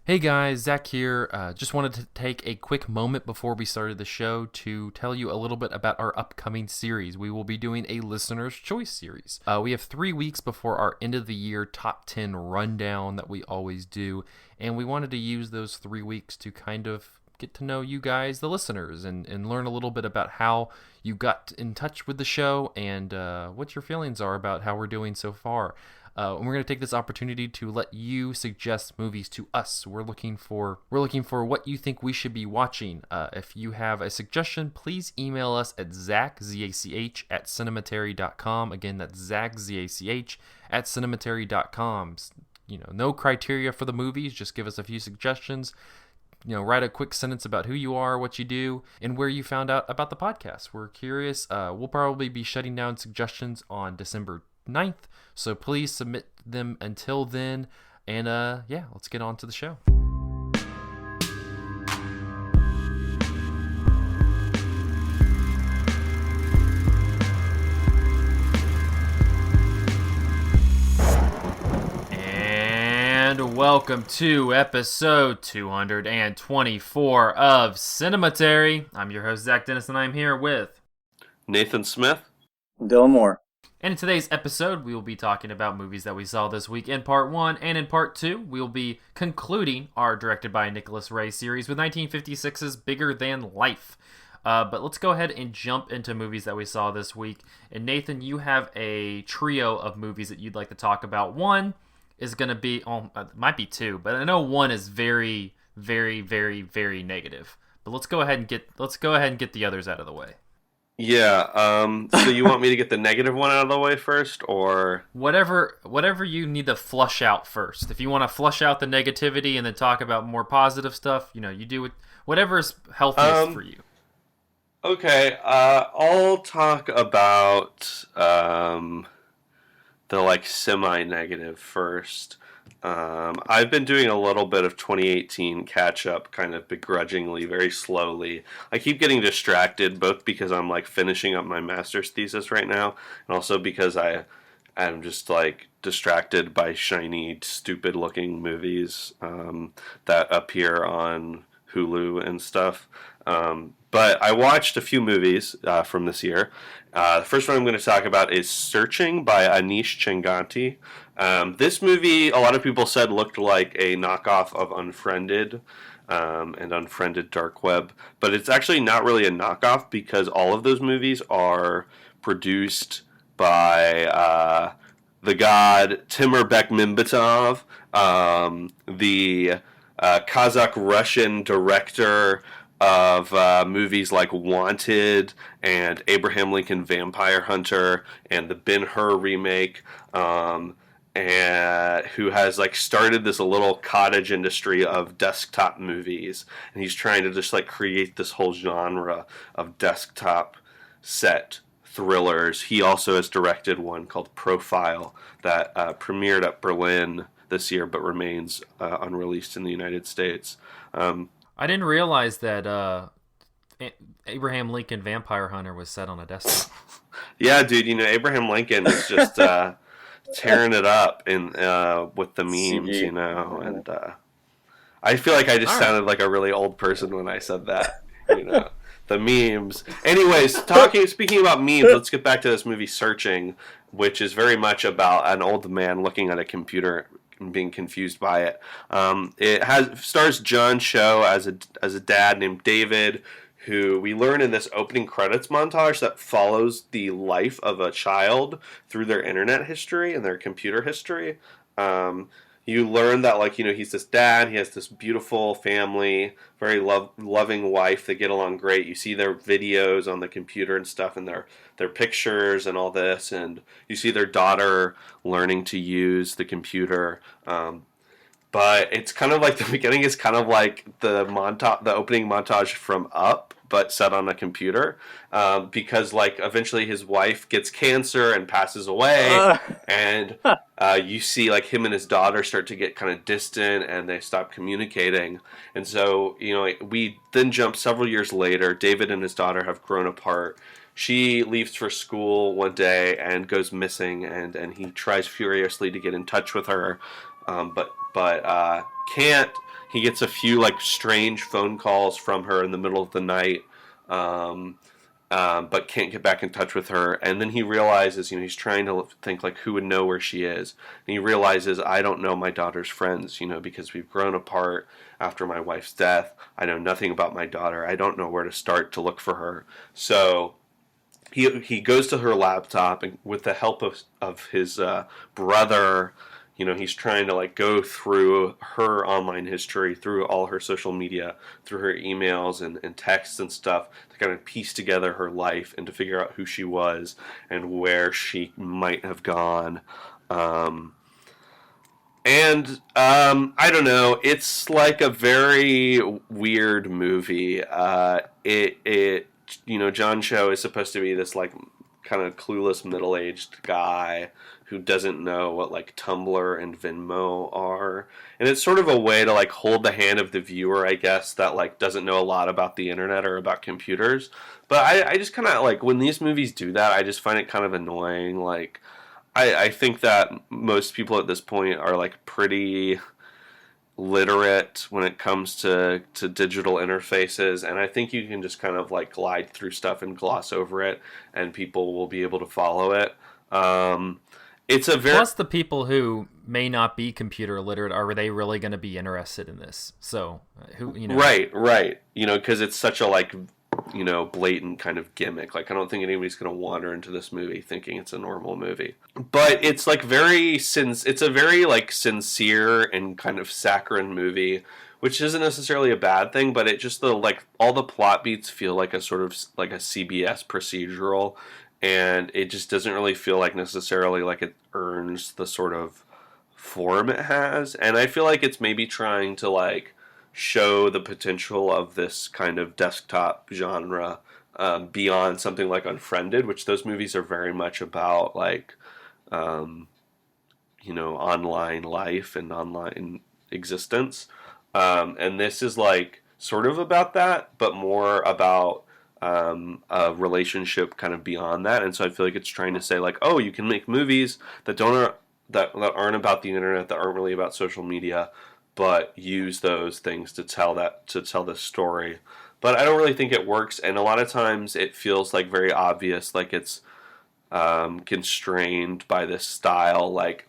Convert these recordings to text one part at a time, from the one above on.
Hey guys, Zach here. Just wanted to take a quick moment before we started the show to tell you a little bit about our upcoming series. We will be doing a Listener's Choice series. We have 3 weeks before our end of the year top 10 rundown that we always do, and we wanted to use those 3 weeks to kind of get to know you guys, the listeners, and learn a little bit about how you got in touch with the show and what your feelings are about how we're doing so far. And we're going to take this opportunity to let you suggest movies to us. We're looking for what you think we should be watching. If you have a suggestion, please email us at Zach, Z-A-C-H, at cinematary.com. Again, that's Zach, Z-A-C-H, at cinematary.com. No criteria for the movies. Just give us a few suggestions. Write a quick sentence about who you are, what you do, and where you found out about the podcast. We're curious. We'll probably be shutting down suggestions on December 9th, so please submit them until then, and let's get on to the show. And welcome to episode 224 of Cinematary. I'm your host, Zach Dennis, and I'm here with Nathan Smith, Dylan Moore. And in today's episode, we will be talking about movies that we saw this week in Part 1, and in Part 2, we will be concluding our directed by Nicholas Ray series with 1956's Bigger Than Life. But let's go ahead and jump into movies that we saw this week. And Nathan, you have a trio of movies that you'd like to talk about. One is going to be, it might be two, but I know one is very, very, very, very negative. But let's go ahead and get the others out of the way. Yeah, so you want me to get the negative one out of the way first, or? Whatever you need to flush out first. If you want to flush out the negativity and then talk about more positive stuff, you do whatever's healthiest for you. Okay, I'll talk about the, semi-negative first. I've been doing a little bit of 2018 catch-up, kind of begrudgingly, very slowly. I keep getting distracted, both because I'm, finishing up my master's thesis right now, and also because I'm just, distracted by shiny, stupid-looking movies that appear on Hulu and stuff. But I watched a few movies from this year. The first one I'm going to talk about is Searching by Anish Chenganti. This movie, a lot of people said, looked like a knockoff of Unfriended and Unfriended Dark Web. But it's actually not really a knockoff because all of those movies are produced by the god Timur Bekmambetov, the Kazakh-Russian director of movies like Wanted and Abraham Lincoln Vampire Hunter and the Ben-Hur remake, and who has started this little cottage industry of desktop movies, and he's trying to just create this whole genre of desktop set thrillers. He also has directed one called Profile that premiered at Berlin this year but remains unreleased in the United States. I didn't realize that Abraham Lincoln Vampire Hunter was set on a desktop. Yeah, dude, Abraham Lincoln is just tearing it up in with the memes, and I feel like I just sounded like a really old person when I said that, the memes. Anyways, speaking about memes, let's get back to this movie Searching, which is very much about an old man looking at a computer and being confused by it. It stars John Cho as a dad named David, who we learn in this opening credits montage that follows the life of a child through their internet history and their computer history. You learn that, he's this dad, he has this beautiful family, very loving wife, they get along great. You see their videos on the computer and stuff, and their pictures and all this, and you see their daughter learning to use the computer. But it's kind of the beginning is kind of like the opening montage from Up, but set on a computer, because eventually his wife gets cancer and passes away, and you see him and his daughter start to get kind of distant, and they stop communicating. And so we then jump several years later. David and his daughter have grown apart. She leaves for school one day and goes missing, and he tries furiously to get in touch with her, but can't. He gets a few like strange phone calls from her in the middle of the night. Um, but can't get back in touch with her. And then he realizes, he's trying to think like who would know where she is. And he realizes, I don't know my daughter's friends, because we've grown apart after my wife's death. I know nothing about my daughter. I don't know where to start to look for her. So he goes to her laptop, and with the help of his brother, he's trying to like go through her online history, through all her social media, through her emails and texts and stuff, to kind of piece together her life and to figure out who she was and where she might have gone. I don't know, it's like a very weird movie. John Cho is supposed to be this like kind of clueless middle-aged guy who doesn't know what like Tumblr and Venmo are, and it's sort of a way to like hold the hand of the viewer, I guess, that like doesn't know a lot about the internet or about computers. But I just kind of like when these movies do that, I just find it kind of annoying. Like I think that most people at this point are like pretty literate when it comes to digital interfaces, and I think you can just kind of like glide through stuff and gloss over it, and people will be able to follow it. It's a very Plus the people who may not be computer literate, are they really going to be interested in this? So right, because it's such a like blatant kind of gimmick. Like I don't think anybody's going to wander into this movie thinking it's a normal movie. But it's like it's a very like sincere and kind of saccharine movie, which isn't necessarily a bad thing, but it just all the plot beats feel like a sort of like a CBS procedural, and it just doesn't really feel like necessarily like it earns the sort of form it has. And I feel like it's maybe trying to like show the potential of this kind of desktop genre beyond something like Unfriended, which those movies are very much about like online life and online existence, and this is like sort of about that, but more about a relationship kind of beyond that. And so I feel like it's trying to say like, oh, you can make movies that aren't about the internet, that aren't really about social media, but use those things to tell this story. But I don't really think it works, and a lot of times it feels like very obvious, like it's constrained by this style. Like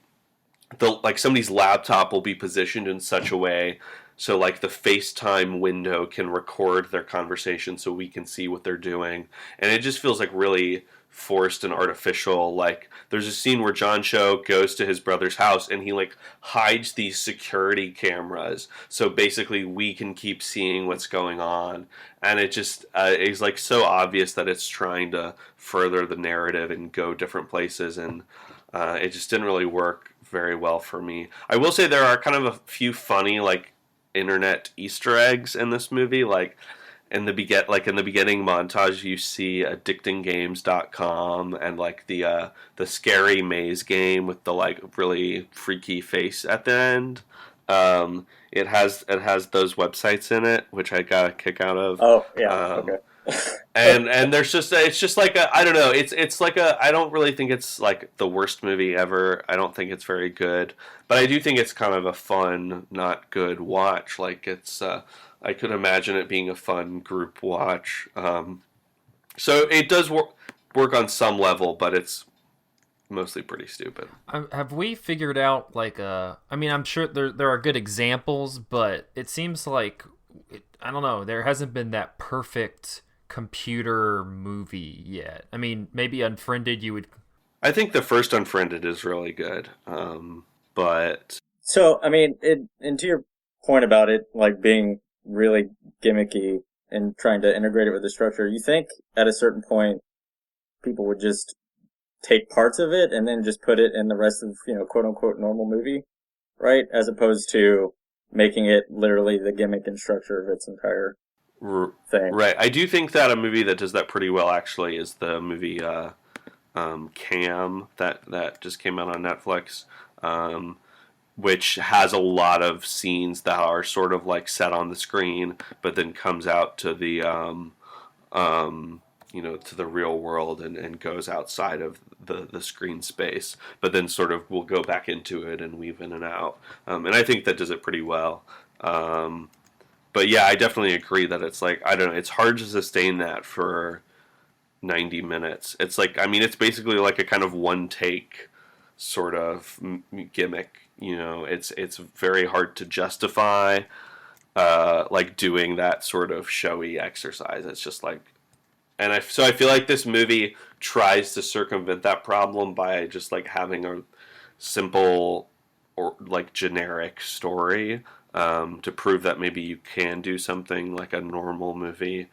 somebody's laptop will be positioned in such a way so like the FaceTime window can record their conversation so we can see what they're doing, and it just feels like really forced and artificial. Like there's a scene where John Cho goes to his brother's house and he like hides these security cameras so basically we can keep seeing what's going on, and it just is like so obvious that it's trying to further the narrative and go different places, and it just didn't really work very well for me. I will say there are kind of a few funny like internet Easter eggs in this movie. Like in the beginning montage, you see addictinggames.com and like the scary maze game with the like really freaky face at the end. It has those websites in it, which I got a kick out of. Oh yeah, okay. and there's just it's just like I don't know, it's like I don't really think it's like the worst movie ever. I don't think it's very good, but I do think it's kind of a fun, not good watch. Like it's I could imagine it being a fun group watch. So it does work on some level, but it's mostly pretty stupid. Have we figured out like I mean, I'm sure there are good examples, but it seems like I don't know, there hasn't been that perfect computer movie yet. I mean, maybe Unfriended you would. I think the first Unfriended is really good, but so I mean, and to your point about it like being really gimmicky and trying to integrate it with the structure, you think at a certain point people would just take parts of it and then just put it in the rest of, quote unquote normal movie, right? As opposed to making it literally the gimmick and structure of its entire thing. Right. I do think that a movie that does that pretty well actually is the movie Cam that just came out on Netflix, which has a lot of scenes that are sort of like set on the screen, but then comes out to the to the real world and goes outside of the screen space, but then sort of will go back into it and weave in and out. And I think that does it pretty well. But yeah, I definitely agree that it's like, I don't know, it's hard to sustain that for 90 minutes. It's like, I mean, it's basically like a kind of one take sort of gimmick. It's very hard to justify like doing that sort of showy exercise. It's just like, so I feel like this movie tries to circumvent that problem by just like having a simple or like generic story, to prove that maybe you can do something like a normal movie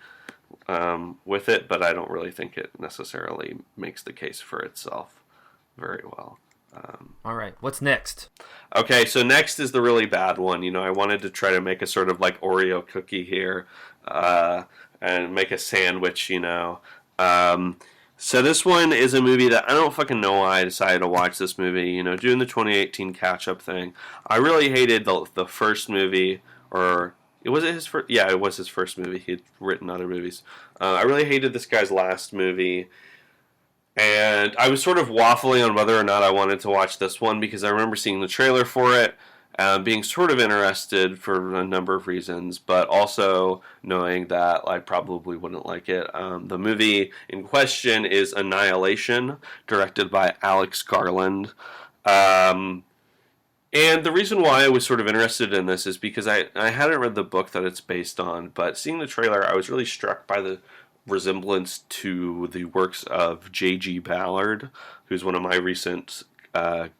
with it, but I don't really think it necessarily makes the case for itself very well. All right, what's next? Okay, so next is the really bad one. I wanted to try to make a sort of like Oreo cookie here, and make a sandwich. Um, so this one is a movie that I don't fucking know why I decided to watch this movie. Doing the 2018 catch up thing. I really hated the first movie, or was it his first? Yeah, it was his first movie. He'd written other movies. I really hated this guy's last movie. And I was sort of waffling on whether or not I wanted to watch this one because I remember seeing the trailer for it, being sort of interested for a number of reasons, but also knowing that I probably wouldn't like it. The movie in question is Annihilation, directed by Alex Garland. And the reason why I was sort of interested in this is because I hadn't read the book that it's based on, but seeing the trailer, I was really struck by the resemblance to the works of J.G. Ballard, who's one of my recent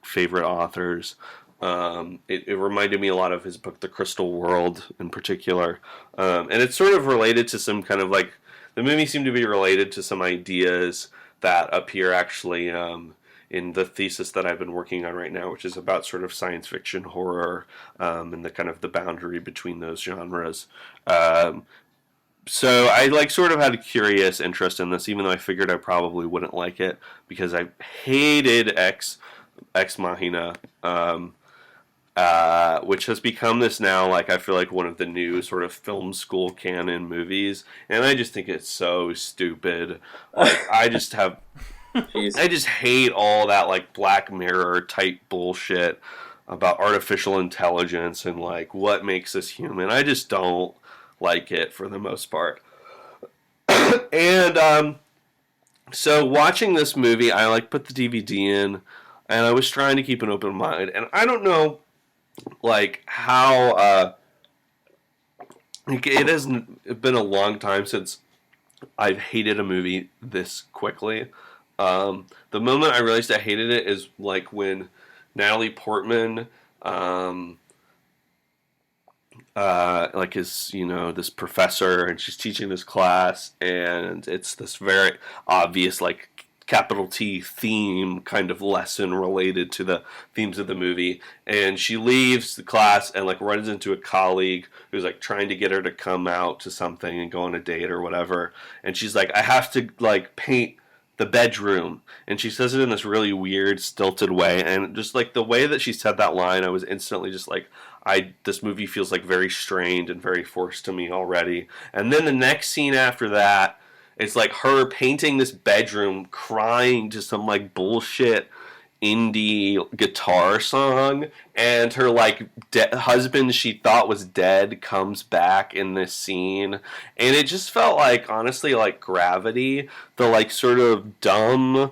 favorite authors. It reminded me a lot of his book, The Crystal World, in particular. And it's sort of related to some kind of like, the movie seemed to be related to some ideas that appear actually in the thesis that I've been working on right now, which is about sort of science fiction horror, and the kind of the boundary between those genres. So I like sort of had a curious interest in this, even though I figured I probably wouldn't like it because I hated Ex Machina, which has become this now, like, I feel like one of the new sort of film school canon movies, and I just think it's so stupid. Like, Jeez. I just hate all that like Black Mirror type bullshit about artificial intelligence and like what makes us human. I just don't like it for the most part. And so watching this movie, I like put the DVD in, and I was trying to keep an open mind. And I don't know, like how it has been a long time since I've hated a movie this quickly. The moment I realized I hated it is like when Natalie Portman, like is this professor, and she's teaching this class, and it's this very obvious like capital T theme kind of lesson related to the themes of the movie, and she leaves the class and like runs into a colleague who's like trying to get her to come out to something and go on a date or whatever, and she's like, I have to like paint the bedroom, and she says it in this really weird stilted way, and just like the way that she said that line, I was instantly just like, this movie feels like very strained and very forced to me already. And then the next scene after that, it's like her painting this bedroom, crying to some like bullshit indie guitar song, and her like husband she thought was dead comes back in this scene, and it just felt like, honestly, like Gravity, the like sort of dumb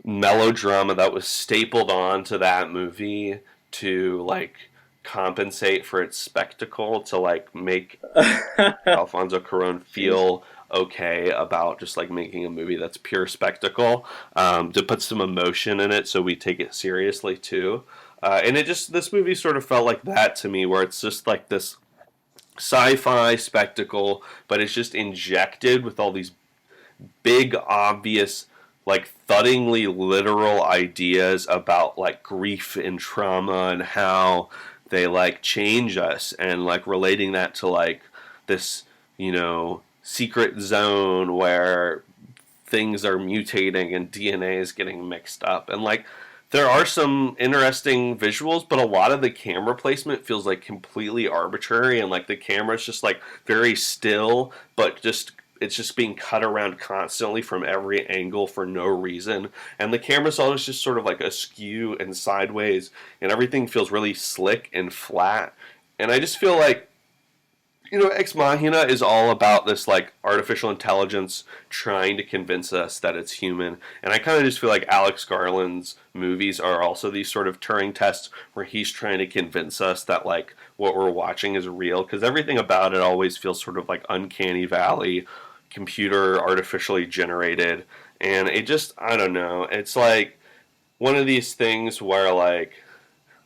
melodrama that was stapled onto that movie to like compensate for its spectacle, to like make Alfonso Cuarón feel okay about just like making a movie that's pure spectacle, to put some emotion in it so we take it seriously too. And this movie sort of felt like that to me, where it's just like this sci-fi spectacle, but it's just injected with all these big, obvious, like thuddingly literal ideas about like grief and trauma and how they like change us, and like relating that to like this, secret zone where things are mutating and DNA is getting mixed up. And like there are some interesting visuals, but a lot of the camera placement feels like completely arbitrary, and like the camera's just like very still, but it's just being cut around constantly from every angle for no reason. And the camera's always just sort of like askew and sideways, and everything feels really slick and flat. And I just feel like, Ex Machina is all about this like artificial intelligence trying to convince us that it's human. And I kind of just feel like Alex Garland's movies are also these sort of Turing tests where he's trying to convince us that like what we're watching is real, because everything about it always feels sort of like uncanny valley, computer artificially generated. And it just, I don't know. It's like one of these things where like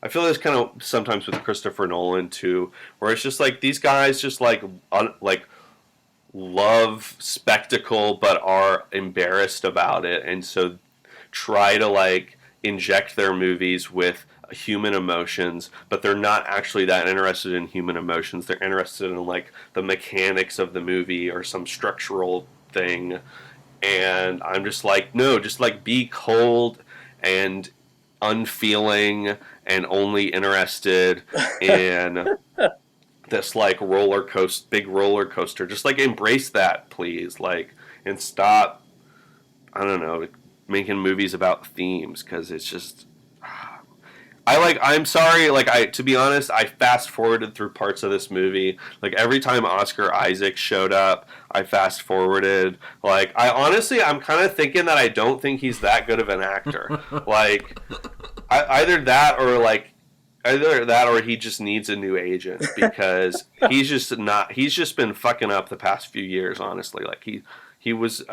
I feel this kind of sometimes with Christopher Nolan too, where it's just like these guys just like like love spectacle but are embarrassed about it, and so try to like inject their movies with human emotions, but they're not actually that interested in human emotions. They're interested in like the mechanics of the movie or some structural thing. And I'm just like, no, just like be cold and unfeeling and only interested in this like big roller coaster. Just like embrace that, please. Like, and stop, I don't know, making movies about themes, because it's just I'm sorry, to be honest, I fast forwarded through parts of this movie. Like every time Oscar Isaac showed up, I fast forwarded. Like I'm kind of thinking that I don't think he's that good of an actor. Like either that or he just needs a new agent, because he's just been fucking up the past few years, honestly. Like he was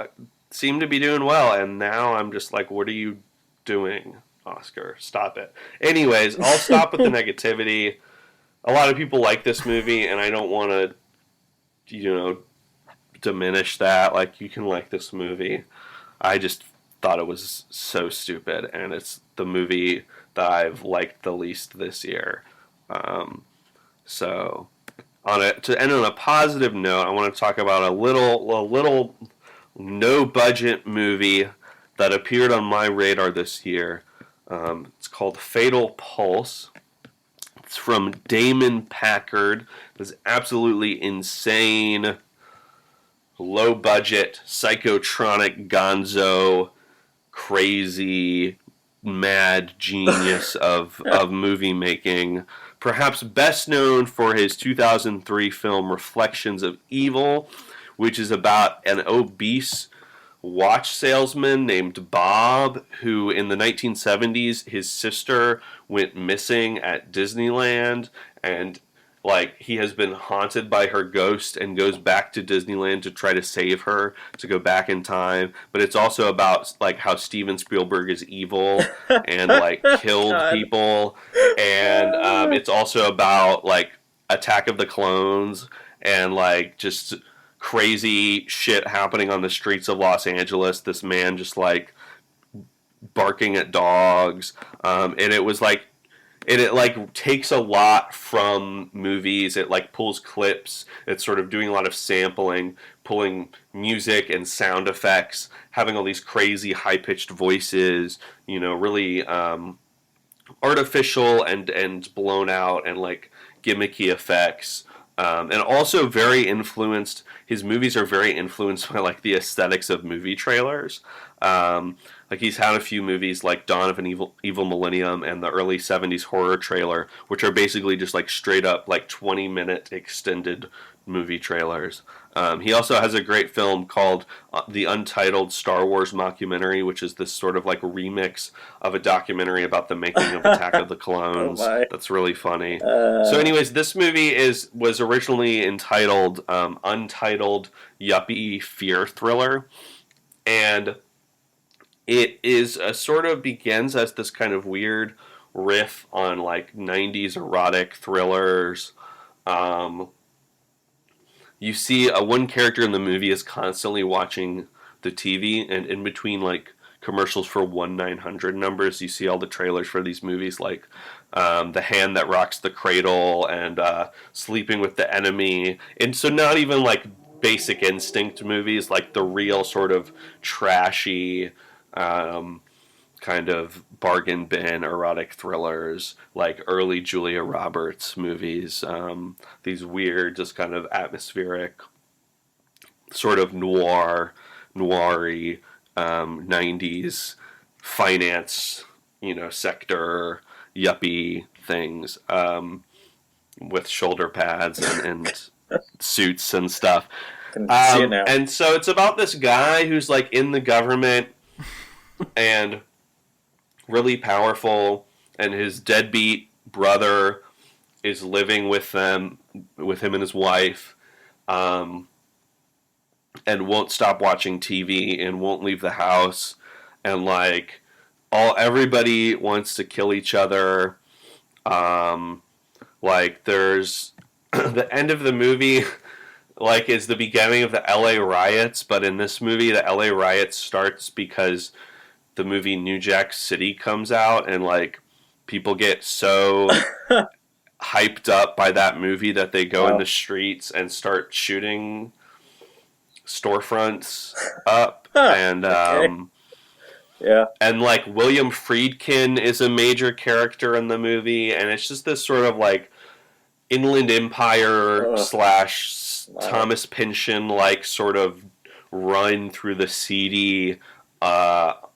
seemed to be doing well, and now I'm just like, what are you doing, Oscar? Stop it. Anyways, I'll stop with the negativity. A lot of people like this movie, and I don't want to, diminish that. Like, you can like this movie. I just thought it was so stupid, and it's the movie that I've liked the least this year. So, to end on a positive note, I want to talk about a little no budget movie that appeared on my radar this year. It's called Fatal Pulse. It's from Damon Packard. It's absolutely insane, low budget, psychotronic gonzo, crazy, mad genius of movie making. Perhaps best known for his 2003 film Reflections of Evil, which is about an obese watch salesman named Bob, who in the 1970s his sister went missing at Disneyland, and like he has been haunted by her ghost and goes back to Disneyland to try to save her, to go back in time. But it's also about like how Steven Spielberg is evil and like killed God. people, and it's also about like Attack of the Clones and like just crazy shit happening on the streets of Los Angeles. This man just like barking at dogs, and it was like it like takes a lot from movies. It like pulls clips. It's sort of doing a lot of sampling, pulling music and sound effects, having all these crazy high pitched voices. Really artificial and blown out and like gimmicky effects. And also very influenced. His movies are very influenced by like the aesthetics of movie trailers. Like he's had a few movies like Dawn of an Evil Millennium and the early 70s horror trailer, which are basically just like straight up like 20-minute extended movie trailers. He also has a great film called The Untitled Star Wars Mockumentary, which is this sort of like remix of a documentary about the making of Attack of the Clones. That's really funny. So anyways, this movie was originally entitled Untitled Yuppie Fear Thriller, and it is a sort of begins as this kind of weird riff on like 90s erotic thrillers. You see one character in the movie is constantly watching the TV, and in between like commercials for 1-900 numbers, you see all the trailers for these movies like The Hand That Rocks the Cradle and Sleeping with the Enemy. And so not even like Basic Instinct movies, like the real sort of trashy kind of bargain bin erotic thrillers, like early Julia Roberts movies, these weird, just kind of atmospheric, sort of noiry 90s finance, sector yuppie things. with shoulder pads and suits and stuff. Can see it now. And so it's about this guy who's like in the government and really powerful, and his deadbeat brother is living with him and his wife, and won't stop watching TV and won't leave the house, and like everybody wants to kill each other. Like there's the end of the movie like is the beginning of the LA riots, but in this movie the LA riots starts because the movie New Jack City comes out, and like people get so hyped up by that movie that they go in the streets and start shooting storefronts up. And yeah, and like William Friedkin is a major character in the movie, and it's just this sort of like Inland Empire slash Thomas Pynchon like sort of run through the seedy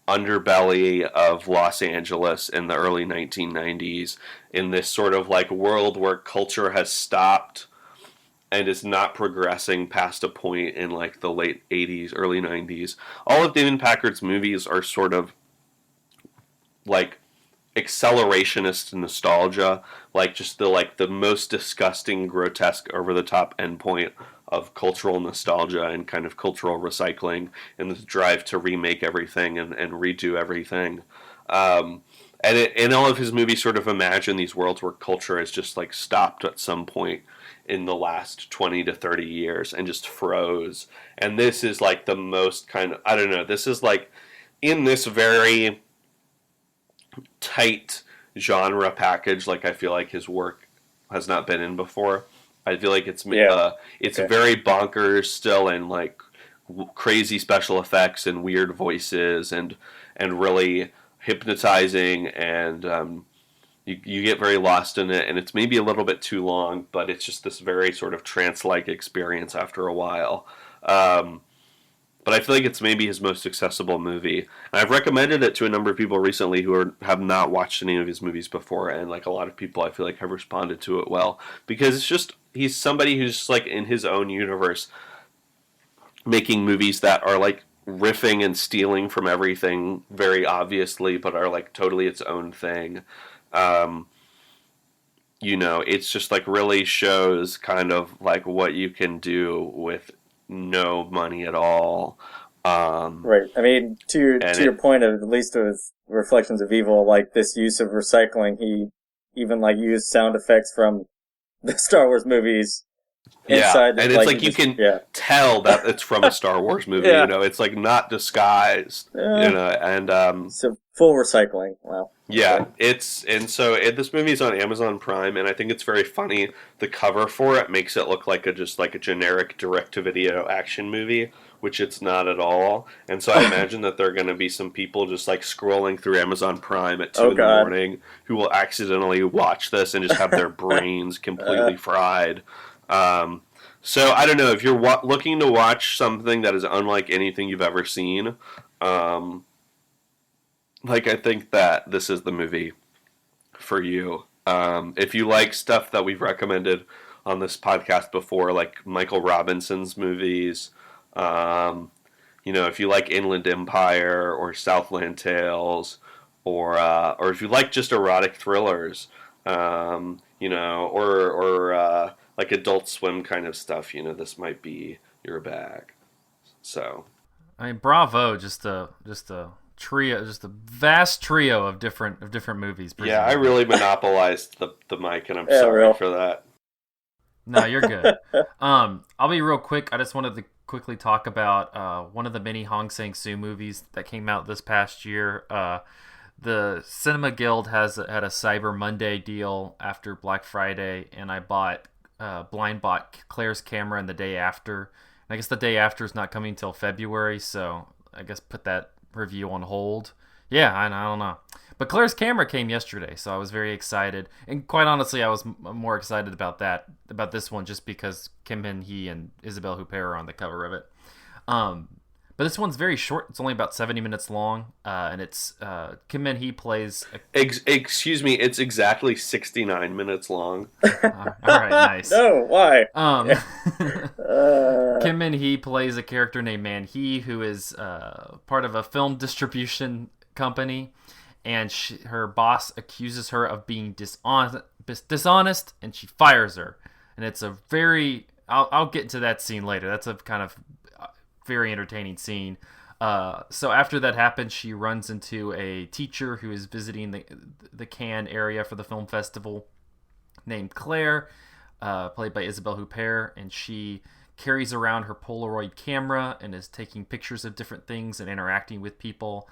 underbelly of Los Angeles in the early 1990s, in this sort of like world where culture has stopped and is not progressing past a point in like the late 80s, early 90s. All of David Packard's movies are sort of like accelerationist nostalgia, like just the most disgusting, grotesque, over the top endpoint of cultural nostalgia and kind of cultural recycling, and this drive to remake everything and redo everything. And all of his movies sort of imagine these worlds where culture has just like stopped at some point in the last 20 to 30 years and just froze. And this is like the most kind of, I don't know, this is like in this very tight genre package, like I feel like his work has not been in before. I feel like it's very bonkers still, and like crazy special effects and weird voices and really hypnotizing, and you get very lost in it, and it's maybe a little bit too long, but it's just this very sort of trance-like experience after a while. But I feel like it's maybe his most accessible movie. And I've recommended it to a number of people recently who have not watched any of his movies before, and like a lot of people I feel like have responded to it well, because it's just he's somebody who's just like in his own universe making movies that are like riffing and stealing from everything very obviously, but are like totally its own thing. It's just like really shows kind of like what you can do with no money at all. Right. I mean, to your point of at least with Reflections of Evil, like this use of recycling, he even like used sound effects from the Star Wars movies inside. Yeah, and it's like you can tell that it's from a Star Wars movie. It's like not disguised. And so full recycling. Wow. Yeah, this movie is on Amazon Prime, and I think it's very funny. The cover for it makes it look like a generic direct-to-video action movie, which it's not at all. And so I imagine that there are going to be some people just like scrolling through Amazon Prime at 2 in the morning who will accidentally watch this and just have their brains completely fried. So I don't know, if you're looking to watch something that is unlike anything you've ever seen, I think that this is the movie for you. If you like stuff that we've recommended on this podcast before, like Michael Robinson's movies, if you like Inland Empire or Southland Tales, or if you like just erotic thrillers, or like Adult Swim kind of stuff, this might be your bag. So, I mean, bravo! Just a trio, just a vast trio of different movies. Yeah, I really monopolized the mic, and I'm sorry for that. No, you're good. I'll be real quick. I just wanted to quickly talk about one of the many Hong Sang-soo movies that came out this past year. The Cinema Guild had a Cyber Monday deal after Black Friday, and I blind bought Claire's Camera and The Day After. And I guess The Day After is not coming until February, so I guess put that review on hold. Yeah, I don't know. But Claire's Camera came yesterday, so I was very excited. And quite honestly, I was more excited about this one just because Kim Min Hee and Isabelle Huppert are on the cover of it. But this one's very short. It's only about 70 minutes long, and it's Kim Min Hee plays. Excuse me, it's exactly 69 minutes long. All right, nice. No, why? Um, Yeah. Uh, Kim Min Hee plays a character named Man Hee, who is part of a film distribution company, and her boss accuses her of being dishonest, and she fires her. And it's a very I'll get to that scene later. That's a kind of very entertaining scene. So after that happens, she runs into a teacher who is visiting the Cannes area for the film festival, named Claire, played by Isabelle Huppert, and she carries around her Polaroid camera and is taking pictures of different things and interacting with people.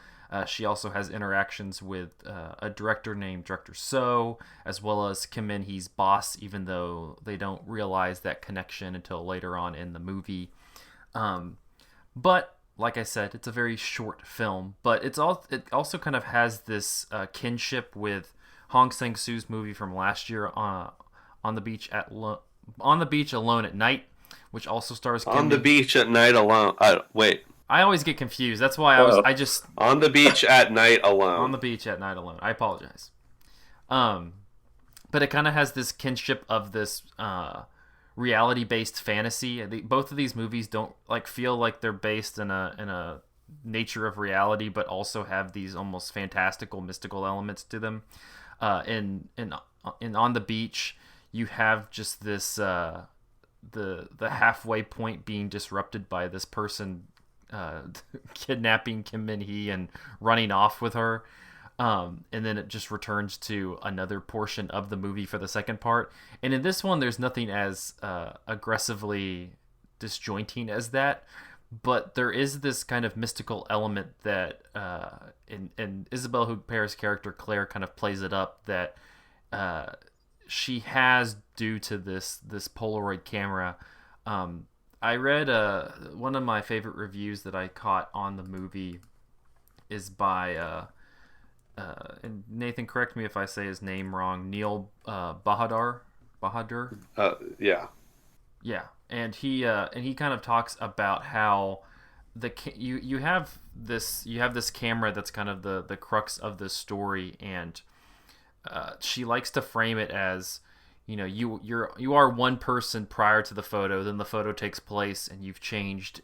She also has interactions with a director named Director So, as well as Kim Min Hee's boss, even though they don't realize that connection until later on in the movie. But like I said, it's a very short film, but it also kind of has this kinship with Hong Sang-soo's movie from last year, on the beach on the beach alone at night, which also stars On the beach at night alone. Wait. I always get confused. That's why I just On the beach at night alone. On the beach at night alone. I apologize. But it kind of has this kinship of this reality-based fantasy. Both of these movies don't feel like they're based in a nature of reality, but also have these almost fantastical, mystical elements to them. In On the Beach, you have just this the halfway point being disrupted by this person kidnapping Kim Min Hee and running off with her. And then it just returns to another portion of the movie for the second part. And in this one, there's nothing as aggressively disjointing as that. But there is this kind of mystical element that, in Isabelle Huppert's character, Claire, kind of plays it up, that she has due to this Polaroid camera. I read one of my favorite reviews that I caught on the movie is by, and Nathan, correct me if I say his name wrong, Neil Bahadur. Yeah. Yeah, and he kind of talks about how you have this camera that's kind of the crux of this story, and she likes to frame it as, you are one person prior to the photo, then the photo takes place, and you've changed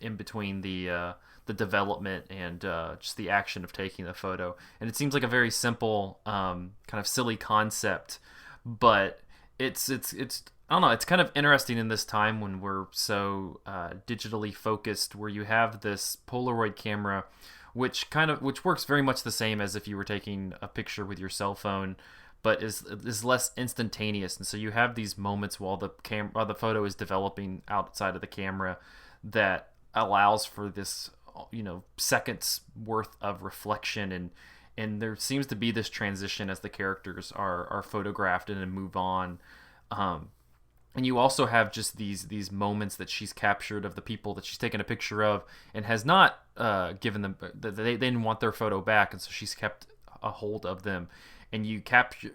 in between the development and just the action of taking the photo. And it seems like a very simple, kind of silly concept, but it's I don't know. It's kind of interesting in this time when we're so digitally focused, where you have this Polaroid camera, which works very much the same as if you were taking a picture with your cell phone, but is less instantaneous. And so you have these moments while the photo is developing outside of the camera that allows for this, seconds worth of reflection, and there seems to be this transition as the characters are photographed and move on. And you also have just these moments that she's captured of the people that she's taken a picture of and has not given them. They didn't want their photo back, and so she's kept a hold of them. And you capture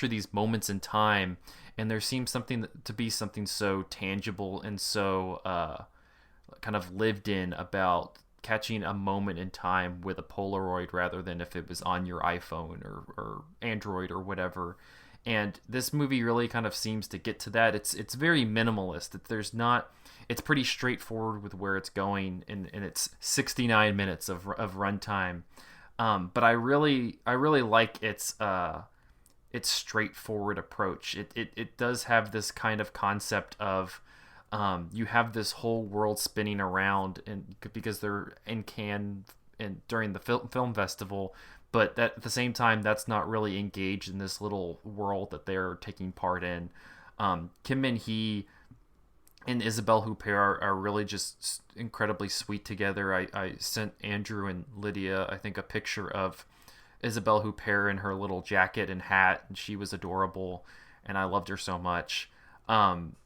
these moments in time, and there seems to be something so tangible and so kind of lived in about catching a moment in time with a Polaroid rather than if it was on your iPhone or Android or whatever. And this movie really kind of seems to get to that. It's very minimalist. It's pretty straightforward with where it's going, and it's 69 minutes of runtime. But I really like its straightforward approach. It does have this kind of concept of you have this whole world spinning around, and because they're in Cannes and during the film festival. But at the same time, that's not really engaged in this little world that they're taking part in. Kim Min Hee and Isabelle Huppert are really just incredibly sweet together. I sent Andrew and Lydia, I think, a picture of Isabelle Huppert in her little jacket and hat, and she was adorable, and I loved her so much.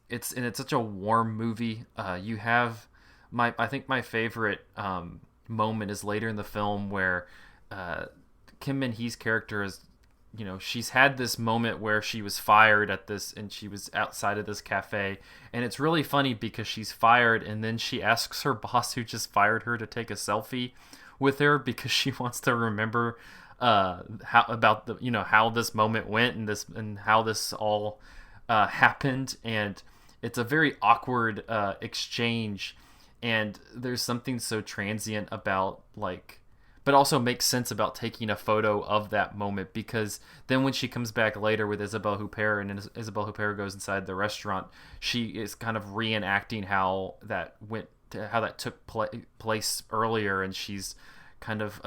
It's such a warm movie. You have I think my favorite moment is later in the film where Kim Min Hee's character is she's had this moment where she was fired at this, and she was outside of this cafe, and it's really funny because she's fired, and then she asks her boss who just fired her to take a selfie with her because she wants to remember how about the how this moment went, and how this all happened. And it's a very awkward exchange, and there's something so transient about, like, but also makes sense about taking a photo of that moment, because then when she comes back later with Isabelle Huppert, and Isabelle Huppert goes inside the restaurant, she is kind of reenacting how that took place earlier, and she's kind of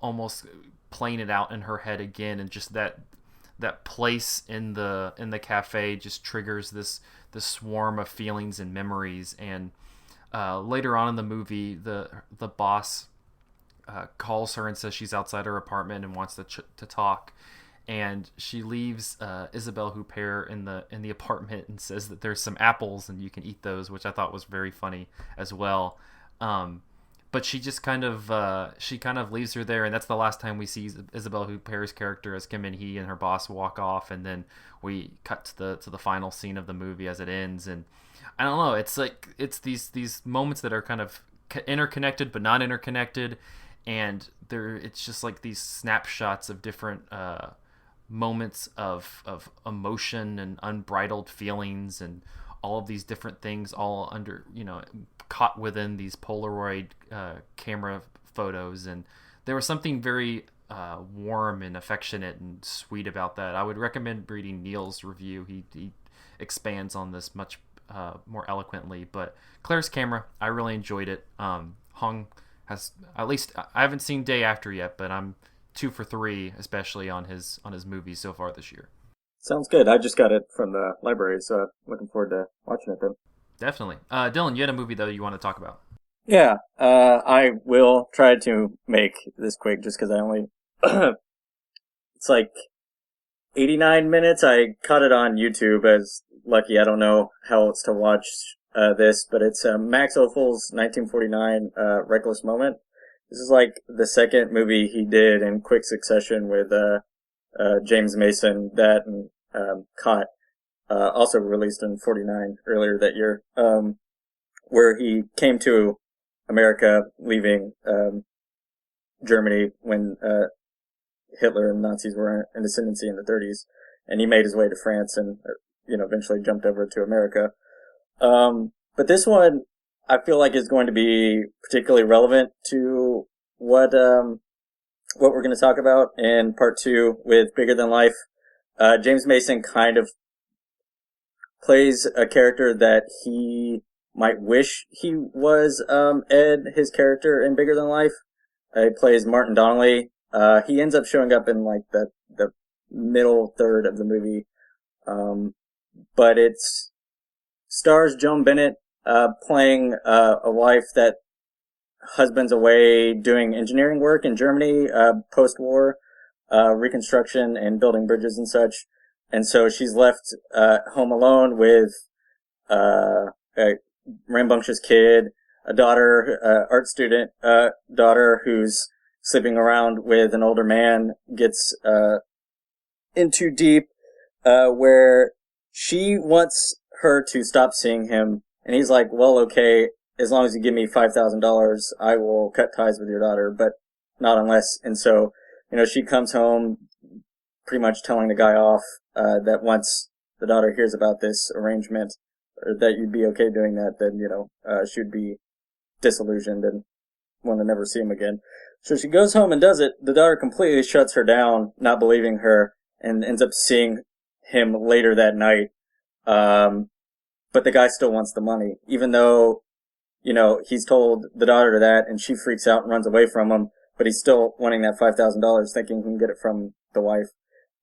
almost playing it out in her head again, and just that place in the cafe just triggers this swarm of feelings and memories. And later on in the movie, the boss calls her and says she's outside her apartment and wants to talk, and she leaves Isabelle Huppert in the apartment and says that there's some apples and you can eat those, which I thought was very funny as well. But she just kind of leaves her there, and that's the last time we see Isabelle Huppert's character as Kim Min-hee and her boss walk off, and then we cut to the final scene of the movie as it ends. And I don't know, it's like it's these moments that are kind of interconnected but not interconnected, and it's just like these snapshots of different moments of emotion and unbridled feelings, and all of these different things all under caught within these Polaroid camera photos. And there was something very warm and affectionate and sweet about that. I would recommend reading Neil's review. He expands on this much more eloquently. But Claire's Camera, I really enjoyed it. Hong has, at least I haven't seen Day After yet, but I'm 2 for 3, especially on his movies so far this year. Sounds good. I just got it from the library, so looking forward to watching it then. Definitely. Dylan, you had a movie, though, you want to talk about? Yeah, I will try to make this quick just because I only... it's like 89 minutes. I caught it on YouTube as lucky. I don't know how else to watch this, but it's Max Ophuls' 1949 Reckless Moment. This is like the second movie he did in quick succession with James Mason, that and Caught. Also released in 49 earlier that year, where he came to America, leaving Germany when Hitler and Nazis were in ascendancy in the 30s, and he made his way to France and eventually jumped over to America. But this one, I feel like, is going to be particularly relevant to what we're going to talk about in part 2 with Bigger Than Life. James Mason kind of plays a character that he might wish he was Ed, his character in Bigger Than Life. He plays Martin Donnelly. He ends up showing up in like the middle third of the movie. But it's stars Joan Bennett playing a wife that husband's away doing engineering work in Germany, post-war reconstruction and building bridges and such. And so she's left home alone with a rambunctious kid, a daughter, art student daughter who's sleeping around with an older man, gets in too deep, where she wants her to stop seeing him. And he's like, well, okay, as long as you give me $5,000, I will cut ties with your daughter, but not unless. And so, she comes home pretty much telling the guy off, that once the daughter hears about this arrangement, or that you'd be okay doing that, then, she'd be disillusioned and want to never see him again. So she goes home and does it. The daughter completely shuts her down, not believing her, and ends up seeing him later that night. But the guy still wants the money, even though, he's told the daughter that, and she freaks out and runs away from him, but he's still wanting that $5,000, thinking he can get it from the wife.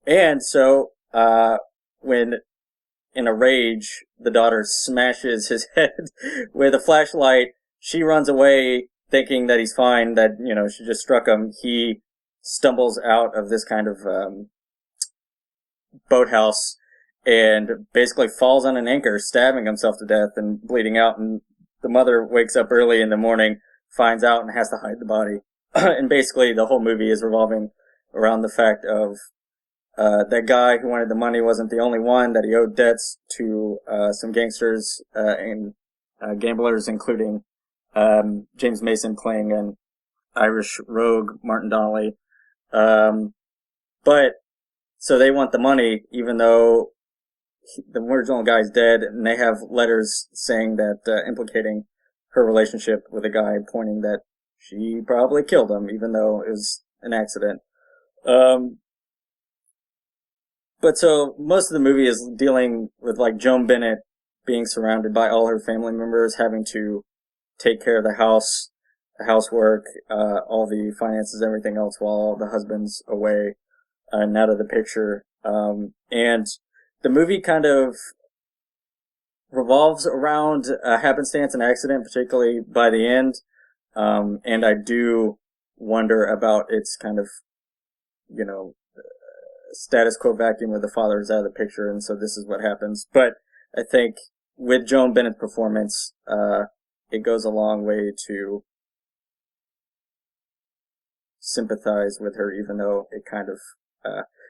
And so, when in a rage, the daughter smashes his head with a flashlight, she runs away thinking that he's fine, that, she just struck him. He stumbles out of this kind of, boathouse and basically falls on an anchor, stabbing himself to death and bleeding out. And the mother wakes up early in the morning, finds out, and has to hide the body. And basically the whole movie is revolving around the fact of that guy who wanted the money wasn't the only one, that he owed debts to some gangsters and gamblers, including James Mason playing an Irish rogue, Martin Donnelly. But so they want the money, even though the original guy's dead, and they have letters saying that implicating her relationship with a guy, pointing that she probably killed him, even though it was an accident. But so most of the movie is dealing with like Joan Bennett being surrounded by all her family members, having to take care of the house, the housework, all the finances, everything else, while the husband's away and out of the picture. And the movie kind of revolves around a happenstance and accident, particularly by the end. And I do wonder about its kind of, status quo vacuum where the father is out of the picture, and so this is what happens. But I think with Joan Bennett's performance, it goes a long way to sympathize with her, even though it kind of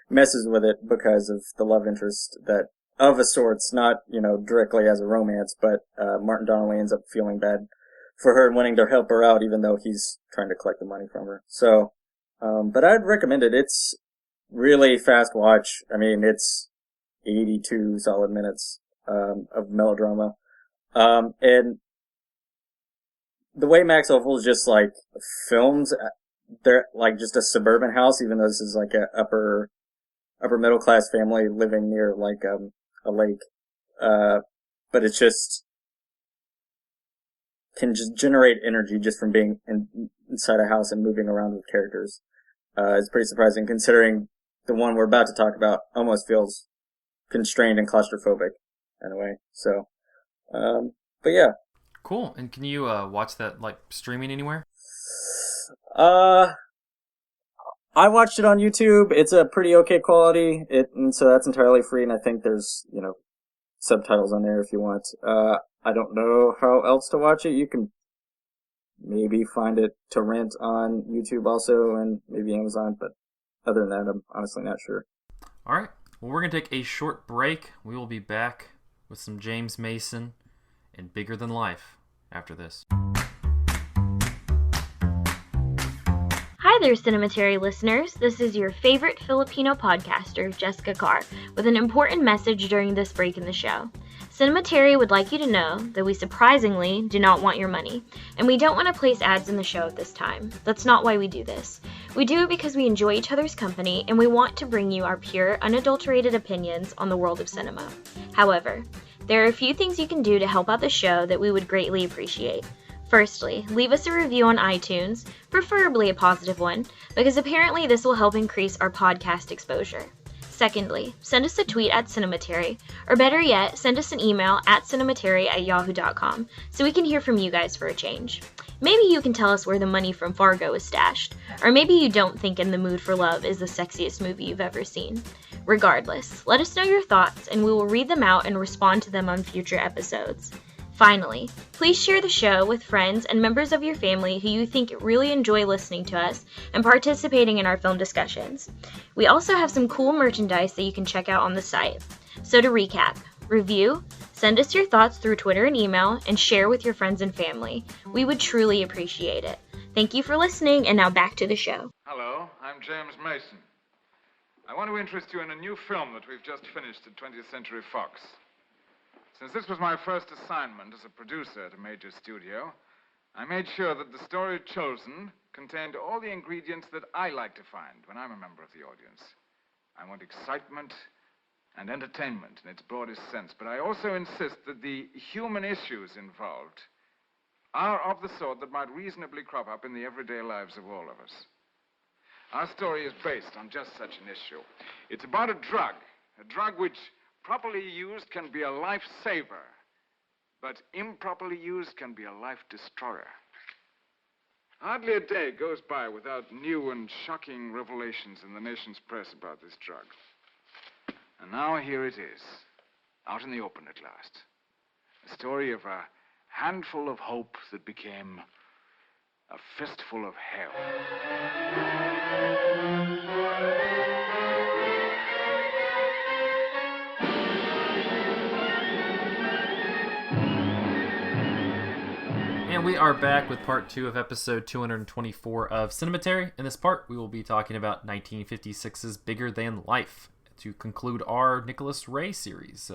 messes with it because of the love interest that, of a sorts, not, directly as a romance, but Martin Donnelly ends up feeling bad for her and wanting to help her out, even though he's trying to collect the money from her. So, but I'd recommend it. It's really fast watch. I mean, it's 82 solid minutes of melodrama. And the way Max Ophuls just like films, they're like just a suburban house, even though this is like a upper middle class family living near like a lake. But it's just can just generate energy just from being inside a house and moving around with characters. It's pretty surprising considering the one we're about to talk about almost feels constrained and claustrophobic in a way. So, but yeah. Cool. And can you watch that like streaming anywhere? I watched it on YouTube. It's a pretty okay quality. And so that's entirely free, and I think there's, subtitles on there if you want. I don't know how else to watch it. You can maybe find it to rent on YouTube also, and maybe Amazon, but other than that, I'm honestly not sure. All right. Well, we're going to take a short break. We will be back with some James Mason and Bigger Than Life after this. Hi there, Cinematary listeners. This is your favorite Filipino podcaster, Jessica Carr, with an important message during this break in the show. Cinematary would like you to know that we surprisingly do not want your money, and we don't want to place ads in the show at this time. That's not why we do this. We do it because we enjoy each other's company, and we want to bring you our pure, unadulterated opinions on the world of cinema. However, there are a few things you can do to help out the show that we would greatly appreciate. Firstly, leave us a review on iTunes, preferably a positive one, because apparently this will help increase our podcast exposure. Secondly, send us a tweet at Cinematary, or better yet, send us an email at cinematary@yahoo.com so we can hear from you guys for a change. Maybe you can tell us where the money from Fargo is stashed, or maybe you don't think In the Mood for Love is the sexiest movie you've ever seen. Regardless, let us know your thoughts and we will read them out and respond to them on future episodes. Finally, please share the show with friends and members of your family who you think really enjoy listening to us and participating in our film discussions. We also have some cool merchandise that you can check out on the site. So to recap, review, send us your thoughts through Twitter and email, and share with your friends and family. We would truly appreciate it. Thank you for listening, and now back to the show. Hello, I'm James Mason. I want to interest you in a new film that we've just finished at 20th Century Fox. Since this was my first assignment as a producer at a major studio, I made sure that the story chosen contained all the ingredients that I like to find when I'm a member of the audience. I want excitement and entertainment in its broadest sense, but I also insist that the human issues involved are of the sort that might reasonably crop up in the everyday lives of all of us. Our story is based on just such an issue. It's about a drug which, properly used, can be a lifesaver, but improperly used can be a life destroyer. Hardly a day goes by without new and shocking revelations in the nation's press about this drug. And now here it is, out in the open at last. A story of a handful of hope that became a fistful of hell. And we are back with part 2 of episode 224 of Cinematary. In this part, we will be talking about 1956's Bigger Than Life to conclude our Nicholas Ray series.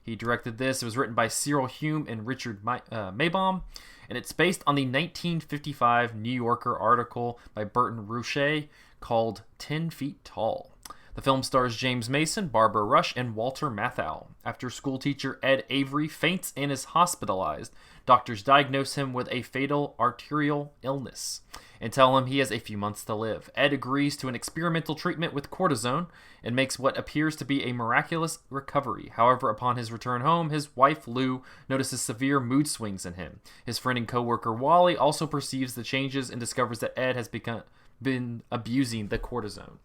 He directed this. It was written by Cyril Hume and Richard Maybaum, and it's based on the 1955 New Yorker article by Burton Rouchet called 10 Feet Tall. The film stars James Mason, Barbara Rush, and Walter Matthau. After schoolteacher Ed Avery faints and is hospitalized, doctors diagnose him with a fatal arterial illness and tell him he has a few months to live. Ed agrees to an experimental treatment with cortisone and makes what appears to be a miraculous recovery. However, upon his return home, his wife Lou notices severe mood swings in him. His friend and co-worker Wally also perceives the changes and discovers that Ed has been abusing the cortisone.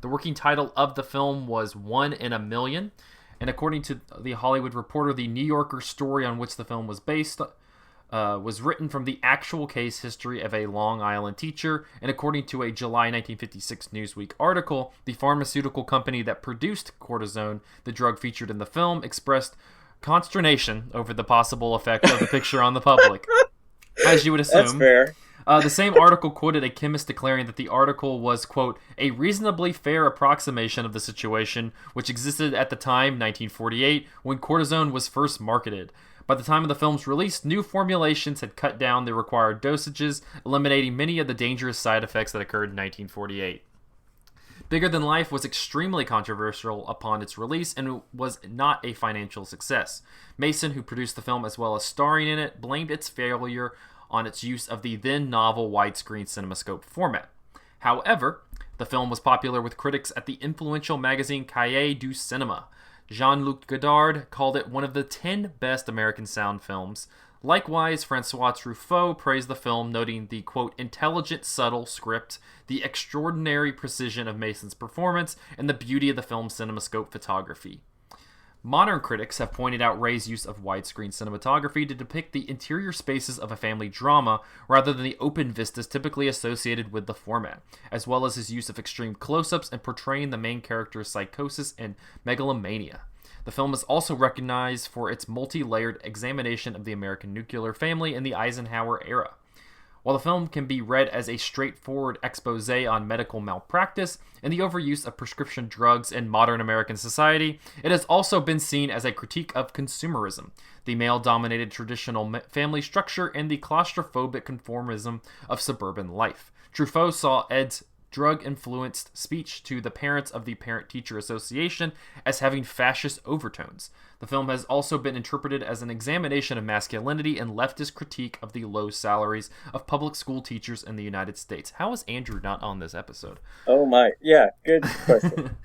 The working title of the film was 1 in a Million, and according to the Hollywood Reporter, the New Yorker story on which the film was based was written from the actual case history of a Long Island teacher, and according to a July 1956 Newsweek article, the pharmaceutical company that produced cortisone, the drug featured in the film, expressed consternation over the possible effect of the picture on the public. As you would assume. That's fair. The same article quoted a chemist declaring that the article was, quote, a reasonably fair approximation of the situation which existed at the time, 1948, when cortisone was first marketed. By the time of the film's release, new formulations had cut down the required dosages, eliminating many of the dangerous side effects that occurred in 1948. Bigger Than Life was extremely controversial upon its release and was not a financial success. Mason, who produced the film as well as starring in it, blamed its failure on its use of the then novel widescreen cinemascope format. However, the film was popular with critics at the influential magazine Cahiers du Cinéma. Jean-Luc Godard called it one of the 10 best American sound films. Likewise, Francois Truffaut praised the film, noting the, quote, intelligent, subtle script, the extraordinary precision of Mason's performance, and the beauty of the film's cinemascope photography. Modern critics have pointed out Ray's use of widescreen cinematography to depict the interior spaces of a family drama rather than the open vistas typically associated with the format, as well as his use of extreme close-ups and portraying the main character's psychosis and megalomania. The film is also recognized for its multi-layered examination of the American nuclear family in the Eisenhower era. While the film can be read as a straightforward expose on medical malpractice and the overuse of prescription drugs in modern American society, it has also been seen as a critique of consumerism, the male-dominated traditional family structure, and the claustrophobic conformism of suburban life. Truffaut saw Ed's drug-influenced speech to the parents of the Parent-Teacher Association as having fascist overtones. The film has also been interpreted as an examination of masculinity and leftist critique of the low salaries of public school teachers in the United States. How is Andrew not on this episode? Oh my, yeah, good question.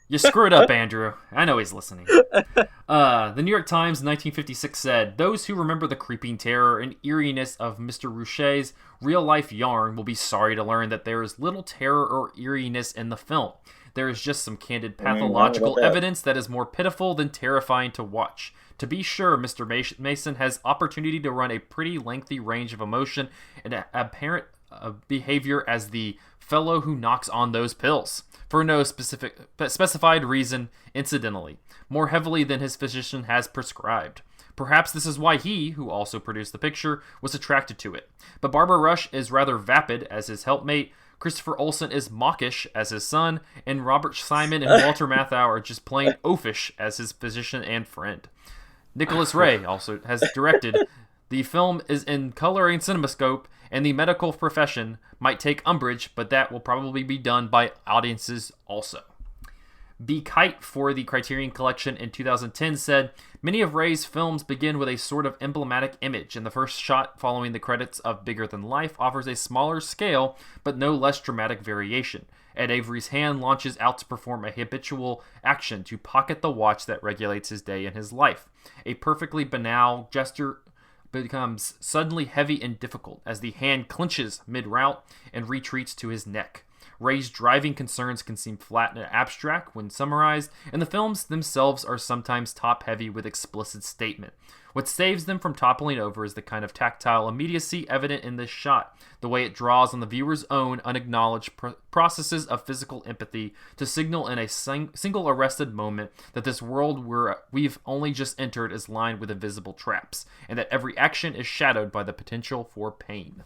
You screwed up, Andrew. I know he's listening. The New York Times in 1956 said, those who remember the creeping terror and eeriness of Mr. Rouchet's real-life yarn will be sorry to learn that there is little terror or eeriness in the film. There is just some candid pathological evidence that is more pitiful than terrifying to watch. To be sure, Mr. Mason has opportunity to run a pretty lengthy range of emotion and apparent behavior as the fellow who knocks on those pills, for no specified reason, incidentally, more heavily than his physician has prescribed. Perhaps this is why he, who also produced the picture, was attracted to it. But Barbara Rush is rather vapid as his helpmate, Christopher Olsen is mawkish as his son, and Robert Simon and Walter Matthau are just plain oafish as his physician and friend. Nicholas Ray also has directed. The film is in color and cinemascope, and the medical profession might take umbrage, but that will probably be done by audiences also. B. Kite for the Criterion Collection in 2010 said, many of Ray's films begin with a sort of emblematic image, and the first shot following the credits of Bigger Than Life offers a smaller scale, but no less dramatic variation. Ed Avery's hand launches out to perform a habitual action to pocket the watch that regulates his day and his life. A perfectly banal gesture becomes suddenly heavy and difficult as the hand clenches mid-route and retreats to his neck. Ray's driving concerns can seem flat and abstract when summarized, and the films themselves are sometimes top-heavy with explicit statement. What saves them from toppling over is the kind of tactile immediacy evident in this shot, the way it draws on the viewer's own unacknowledged processes of physical empathy to signal in a single arrested moment that this world we've only just entered is lined with invisible traps, and that every action is shadowed by the potential for pain.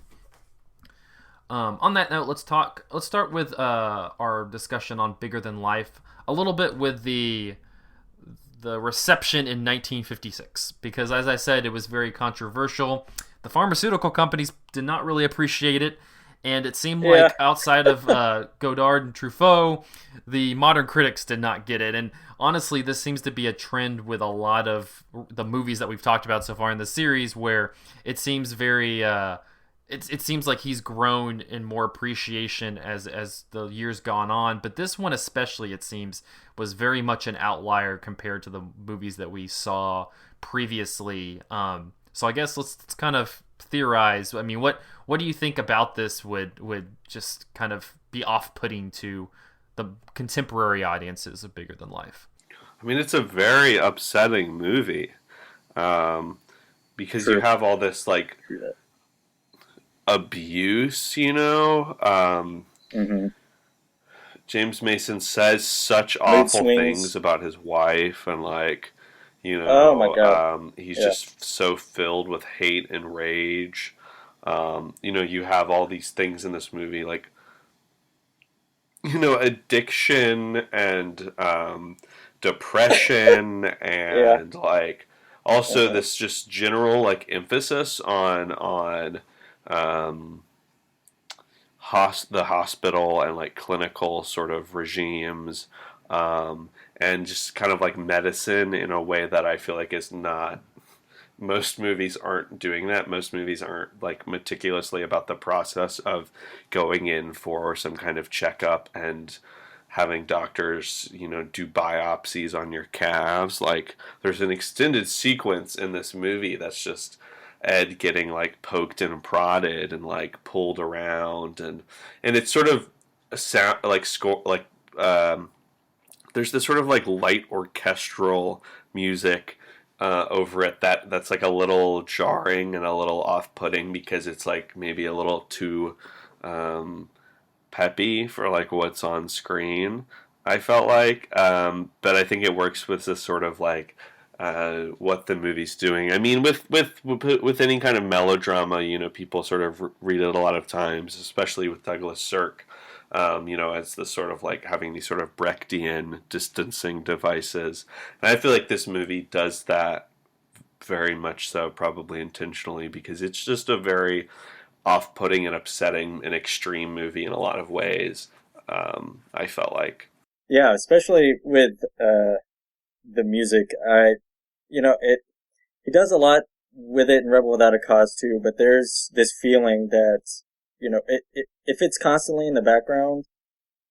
On that note, let's start with our discussion on Bigger Than Life a little bit with the reception in 1956, because as I said, it was very controversial. The pharmaceutical companies did not really appreciate it, and it seemed like outside of Godard and Truffaut, the modern critics did not get it. And honestly, this seems to be a trend with a lot of the movies that we've talked about so far in the series, where it seems very it seems like he's grown in more appreciation as the years gone on, but this one especially, it seems, was very much an outlier compared to the movies that we saw previously. So I guess let's kind of theorize. I mean, what do you think about this would just kind of be off-putting to the contemporary audiences of Bigger Than Life? I mean, it's a very upsetting movie, because you have all this like abuse, James Mason says such awful things about his wife, and like, oh my God. He's just so filled with hate and rage. You have all these things in this movie, like, addiction and depression and like also this just general like emphasis on the hospital and like clinical sort of regimes, and just kind of like medicine in a way that I feel like is not. Most movies aren't doing that. Most movies aren't like meticulously about the process of going in for some kind of checkup and having doctors, do biopsies on your calves. Like, there's an extended sequence in this movie that's just Ed getting like poked and prodded and like pulled around, and it's sort of a sound like score like there's this sort of like light orchestral music over it that's like a little jarring and a little off-putting, because it's like maybe a little too peppy for like what's on screen, I felt like, but I think it works with this sort of like what the movie's doing. I mean, with any kind of melodrama, people sort of read it a lot of times, especially with Douglas Sirk, as the sort of like having these sort of Brechtian distancing devices. And I feel like this movie does that very much so, probably intentionally, because it's just a very off-putting and upsetting and extreme movie in a lot of ways, I felt like. Yeah, especially with the music. He does a lot with it in Rebel Without a Cause too, but there's this feeling that, if it's constantly in the background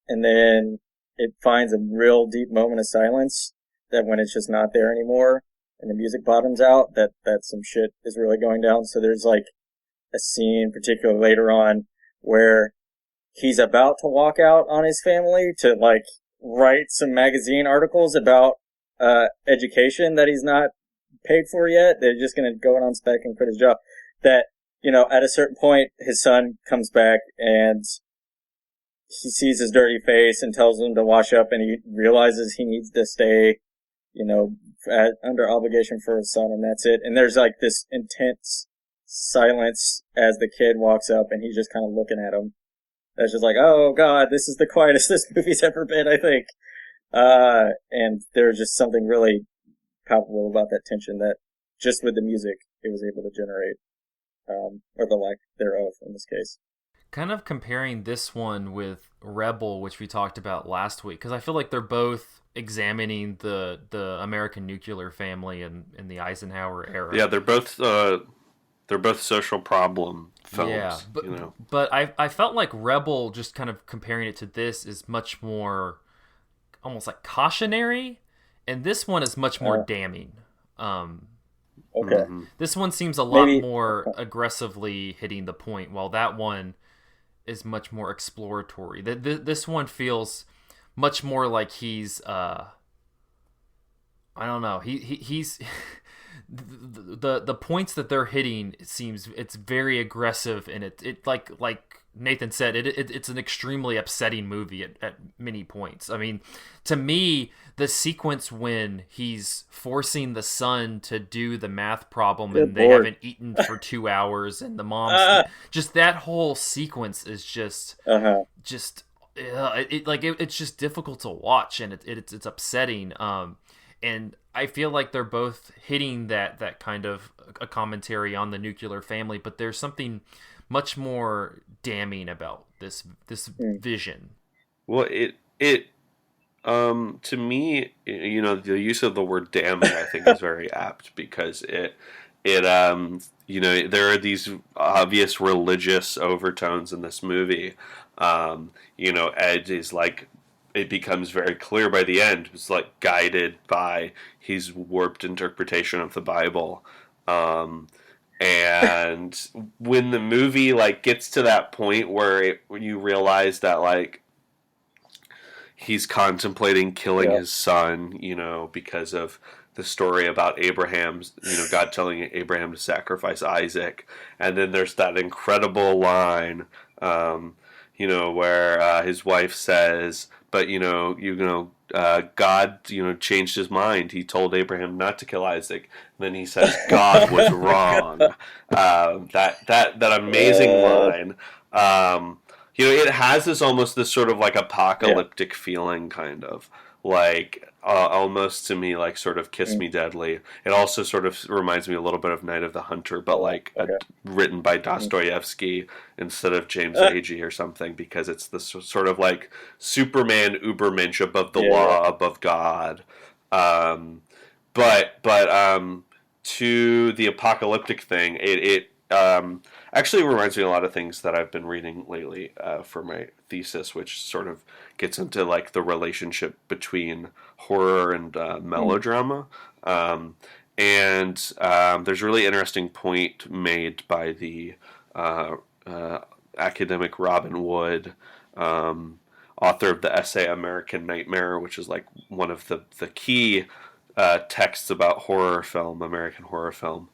and then it finds a real deep moment of silence, that when it's just not there anymore and the music bottoms out, that some shit is really going down. So there's like a scene, particularly later on, where he's about to walk out on his family to like write some magazine articles about education that he's not paid for yet. They're just going to go on spec and quit his job. That, at a certain point, his son comes back and he sees his dirty face and tells him to wash up, and he realizes he needs to stay, under obligation for his son, and that's it. And there's like this intense silence as the kid walks up, and he's just kind of looking at him. That's just like, oh God, this is the quietest this movie's ever been, I think. And there's just something really palpable about that tension that just with the music it was able to generate, or the lack thereof in this case. Kind of comparing this one with Rebel, which we talked about last week, because I feel like they're both examining the American nuclear family in the Eisenhower era. Yeah, they're both social problem films. Yeah, but I felt like Rebel, just kind of comparing it to this, is much more almost like cautionary, and this one is much more damning. Okay. This one seems a lot more aggressively hitting the point, while that one is much more exploratory. This one feels much more like he's I don't know. He's the points that they're hitting, it seems it's very aggressive, and it like Nathan said, it's an extremely upsetting movie at many points. I mean, to me, the sequence when he's forcing the son to do the math problem and they haven't eaten for 2 hours, and the mom's just that whole sequence is just it's just difficult to watch, and it's upsetting. And I feel like they're both hitting that kind of a commentary on the nuclear family, but there's something much more damning about this vision. Well, it to me, you know, the use of the word damning, I think, is very apt, because it you know, there are these obvious religious overtones in this movie. You know, Ed is like, it becomes very clear by the end, it's like guided by his warped interpretation of the Bible. And when the movie like gets to that point where you realize that like he's contemplating killing his son, you know, because of the story about Abraham's, you know, God telling Abraham to sacrifice Isaac, and then there's that incredible line, you know, where his wife says, "But God, you know, changed his mind. He told Abraham not to kill Isaac." And then he says, "God was wrong." That amazing line. You know, it has this almost this sort of like apocalyptic feeling, kind of like almost to me like sort of Kiss Me Deadly. It also sort of reminds me a little bit of Night of the Hunter, but like written by Dostoevsky instead of James Agee or something, because it's this sort of like Superman Ubermensch, above the law, above God. But to the apocalyptic thing, it actually reminds me a lot of things that I've been reading lately for my thesis, which sort of gets into like the relationship between horror and melodrama. And there's a really interesting point made by the academic Robin Wood, author of the essay American Nightmare, which is like one of the key texts about horror film, American horror film.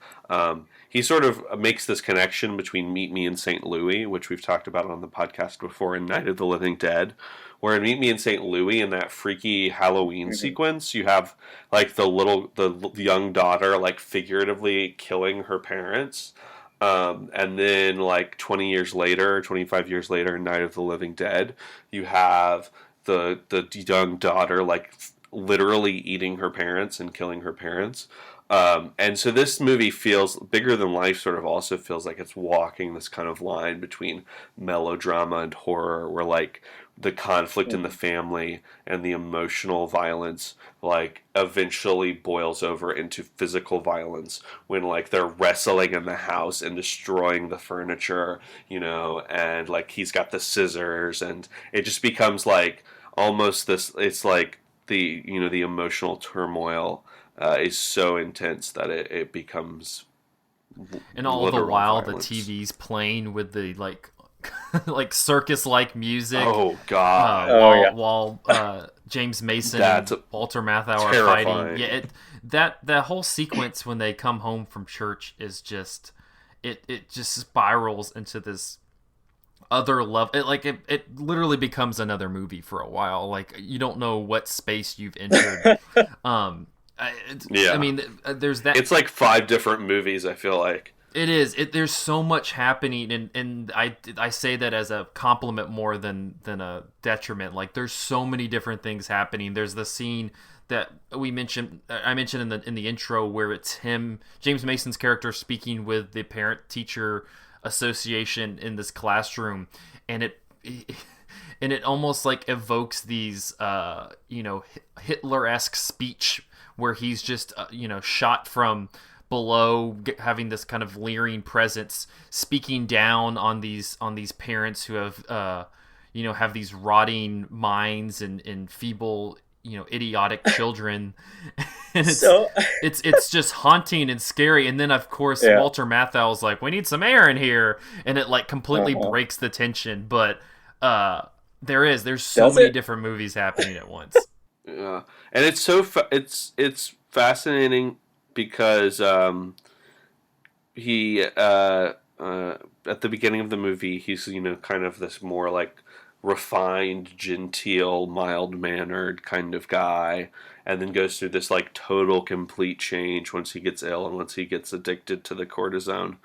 He sort of makes this connection between Meet Me in St. Louis, which we've talked about on the podcast before, and Night of the Living Dead, where in Meet Me in St. Louis, in that freaky Halloween sequence, you have like the young daughter like figuratively killing her parents. And then like 20 years later, 25 years later, in Night of the Living Dead, you have the young daughter like literally eating her parents and killing her parents. And so this movie feels bigger than life, sort of also feels like it's walking this kind of line between melodrama and horror, where like the conflict in the family and the emotional violence like eventually boils over into physical violence when like they're wrestling in the house and destroying the furniture, you know, and like he's got the scissors, and it just becomes like almost this, it's like the, you know, the emotional turmoil is so intense that it becomes, and all the while violence. The TV's playing with the like like circus like music. Oh god! While James Mason That's and Walter Matthau are terrifying. fighting. Yeah, that whole sequence when they come home from church is just it just spirals into this other level. It literally becomes another movie for a while. Like you don't know what space you've entered. I mean, there's that. It's like 5 different movies, I feel like. It is. There's so much happening, and I say that as a compliment more than a detriment. Like there's so many different things happening. There's the scene that I mentioned in the intro, where it's him, James Mason's character, speaking with the parent teacher association in this classroom, and it almost like evokes these Hitler-esque speech where he's just shot from below, having this kind of leering presence, speaking down on these parents who have have these rotting minds and feeble idiotic children. and So it's just haunting and scary. And then of course yeah. Walter Matthau's like, we need some air in here, and it like completely Uh-huh. breaks the tension. But there's so Does many it? different movies happening at once. Yeah, and it's it's fascinating because he at the beginning of the movie he's kind of this more like refined, genteel, mild mannered kind of guy, and then goes through this like total complete change once he gets ill and once he gets addicted to the cortisone.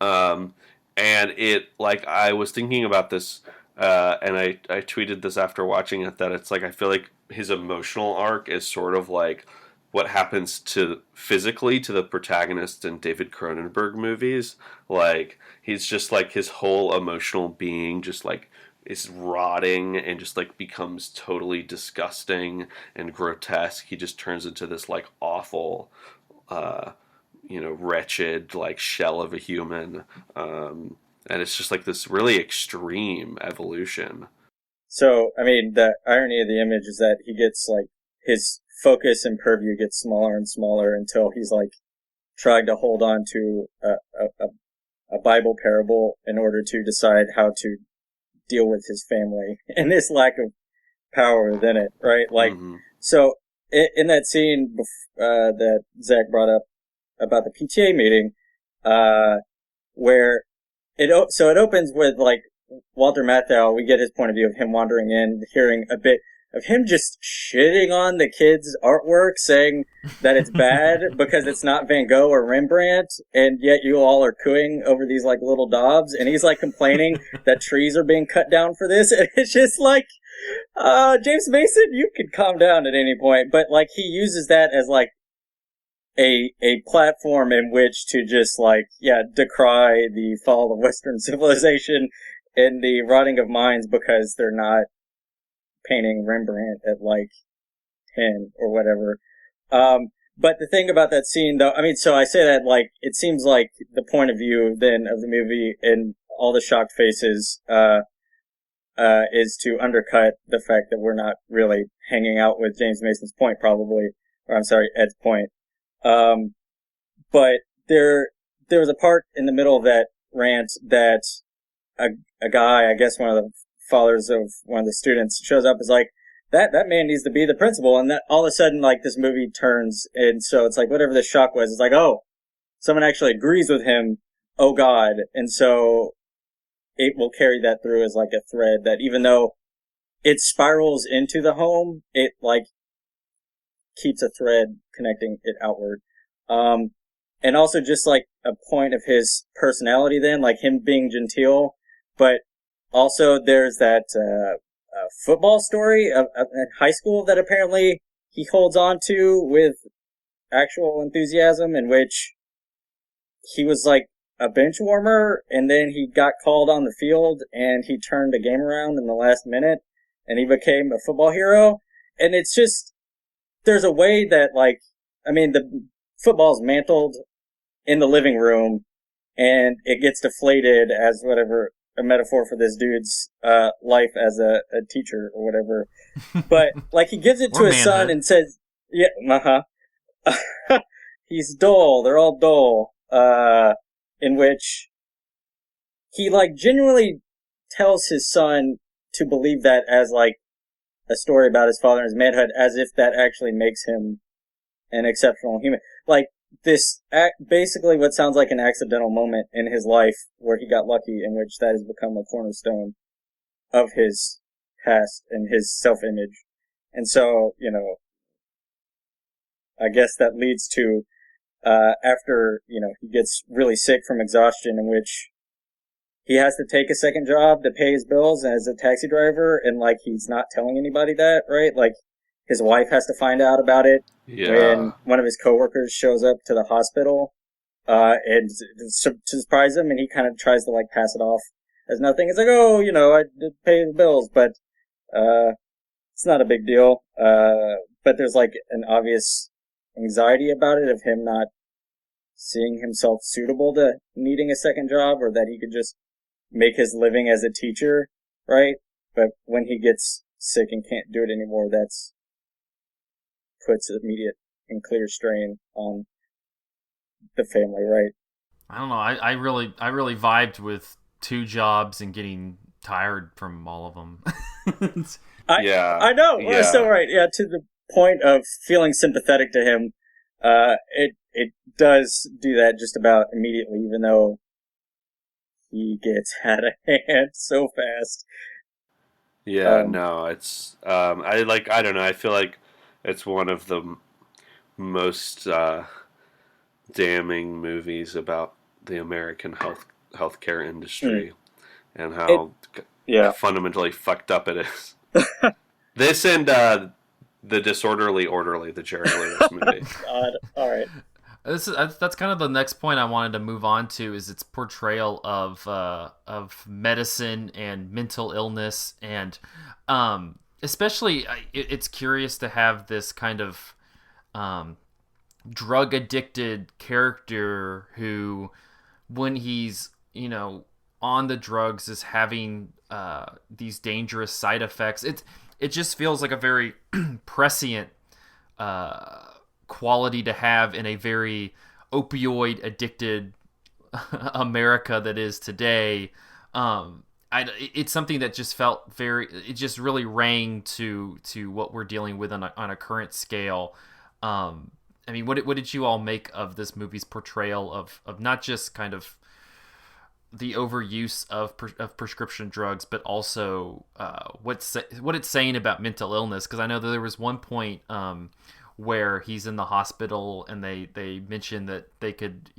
Um, and it like I was thinking about this, and I tweeted this after watching it, that it's like I feel like his emotional arc is sort of like what happens to physically to the protagonist in David Cronenberg movies. Like he's just like his whole emotional being just like is rotting and just like becomes totally disgusting and grotesque. He just turns into this like awful uh wretched like shell of a human. And it's just like this really extreme evolution. So, I mean, the irony of the image is that he gets like his focus and purview gets smaller and smaller until he's like trying to hold on to a Bible parable in order to decide how to deal with his family and this lack of power within it, right? Like, Mm-hmm. so in that scene that Zach brought up about the PTA meeting, where so it opens with like Walter Matthau. We get his point of view of him wandering in, hearing a bit of him just shitting on the kids' artwork, saying that it's bad because it's not Van Gogh or Rembrandt, and yet you all are cooing over these like little daubs, and he's like complaining that trees are being cut down for this, and it's just like, James Mason, you could calm down at any point, but like he uses that as like a platform in which to just like, yeah, decry the fall of Western civilization and the rotting of minds because they're not painting Rembrandt at like 10 or whatever. But the thing about that scene though, I mean, so I say that like, it seems like the point of view then of the movie and all the shocked faces, is to undercut the fact that we're not really hanging out with James Mason's point probably, or I'm sorry, Ed's point. But there was a part in the middle of that rant that a guy, I guess one of the fathers of one of the students, shows up, is like, that man needs to be the principal, and that all of a sudden like this movie turns, and so it's like whatever the shock was, it's like, oh, someone actually agrees with him, oh god, and so it will carry that through as like a thread that even though it spirals into the home, it like keeps a thread connecting it outward. And also just like a point of his personality then, like him being genteel, but also there's that football story of high school that apparently he holds on to with actual enthusiasm, in which he was like a bench warmer and then he got called on the field and he turned the game around in the last minute and he became a football hero. And it's just, there's a way that like, I mean, the football's mantled in the living room and it gets deflated as whatever, a metaphor for this dude's life as a teacher or whatever. But like he gives it to his son and says, yeah, he's dull, they're all dull, in which he like genuinely tells his son to believe that as like a story about his father and his manhood, as if that actually makes him an exceptional human. Like this basically what sounds like an accidental moment in his life where he got lucky, in which that has become a cornerstone of his past and his self-image. And so, you know, I guess that leads to, after, you know, he gets really sick from exhaustion, in which he has to take a second job to pay his bills as a taxi driver, and like he's not telling anybody that, right? Like his wife has to find out about it when one of his coworkers shows up to the hospital, and to surprise him, and he kind of tries to like pass it off as nothing. It's like, oh, you know, I did pay the bills, but it's not a big deal. But there's like an obvious anxiety about it of him not seeing himself suitable to needing a second job, or that he could just make his living as a teacher, right? But when he gets sick and can't do it anymore, that's puts immediate and clear strain on the family, right? I don't know. I really vibed with 2 jobs and getting tired from all of them. I know. Yeah. So right, yeah. To the point of feeling sympathetic to him, it does do that just about immediately, even though he gets out of hand so fast. Yeah, no, it's I don't know. I feel like it's one of the most damning movies about the American healthcare industry and how fundamentally fucked up it is. This and the Disorderly Orderly, the Jerry Lewis movie. God, all right. That's kind of the next point I wanted to move on to, is its portrayal of medicine and mental illness, and especially it's curious to have this kind of drug addicted character who, when he's on the drugs, is having these dangerous side effects. It just feels like a very prescient quality to have in a very opioid addicted America that is today. It's something that just felt it just really rang to what we're dealing with on a current scale. I mean, what did you all make of this movie's portrayal of not just kind of the overuse of prescription drugs, but also what it's saying about mental illness? Because I know that there was one point where he's in the hospital and they mentioned that they could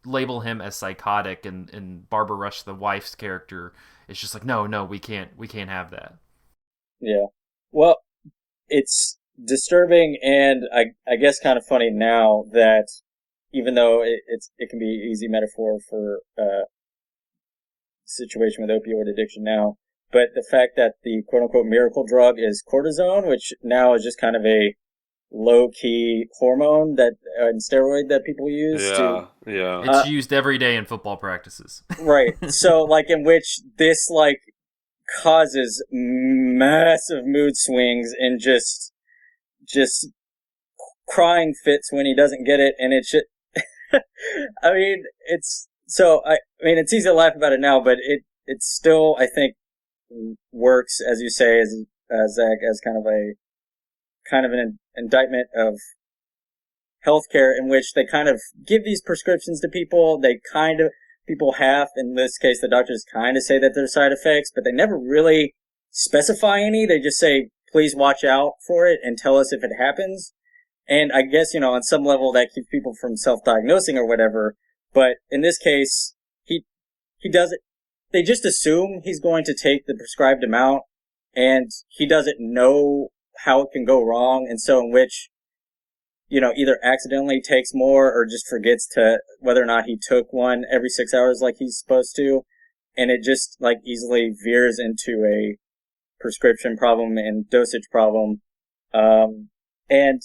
label him as psychotic, and Barbara Rush, the wife's character, is just like, no, we can't have that. Yeah, well, it's disturbing, and I guess kind of funny now that even though it can be an easy metaphor for situation with opioid addiction now, but the fact that the quote-unquote miracle drug is cortisone, which now is just kind of a low-key hormone that and steroid that people use. It's used every day in football practices. Right. So, like, in which this, like, causes massive mood swings and just crying fits when he doesn't get it, and it's just, I mean, it's easy to laugh about it now, but it still, I think, works, as you say, as Zach, as kind of an indictment of healthcare, in which they kind of give these prescriptions to people. People have, in this case, the doctors kind of say that there's side effects, but they never really specify any. They just say, please watch out for it and tell us if it happens. And I guess, on some level that keeps people from self-diagnosing or whatever. But in this case, he does it. They just assume he's going to take the prescribed amount, and he doesn't know how it can go wrong. And so in which, either accidentally takes more or just forgets to whether or not he took one every 6 hours like he's supposed to. And it just like easily veers into a prescription problem and dosage problem. And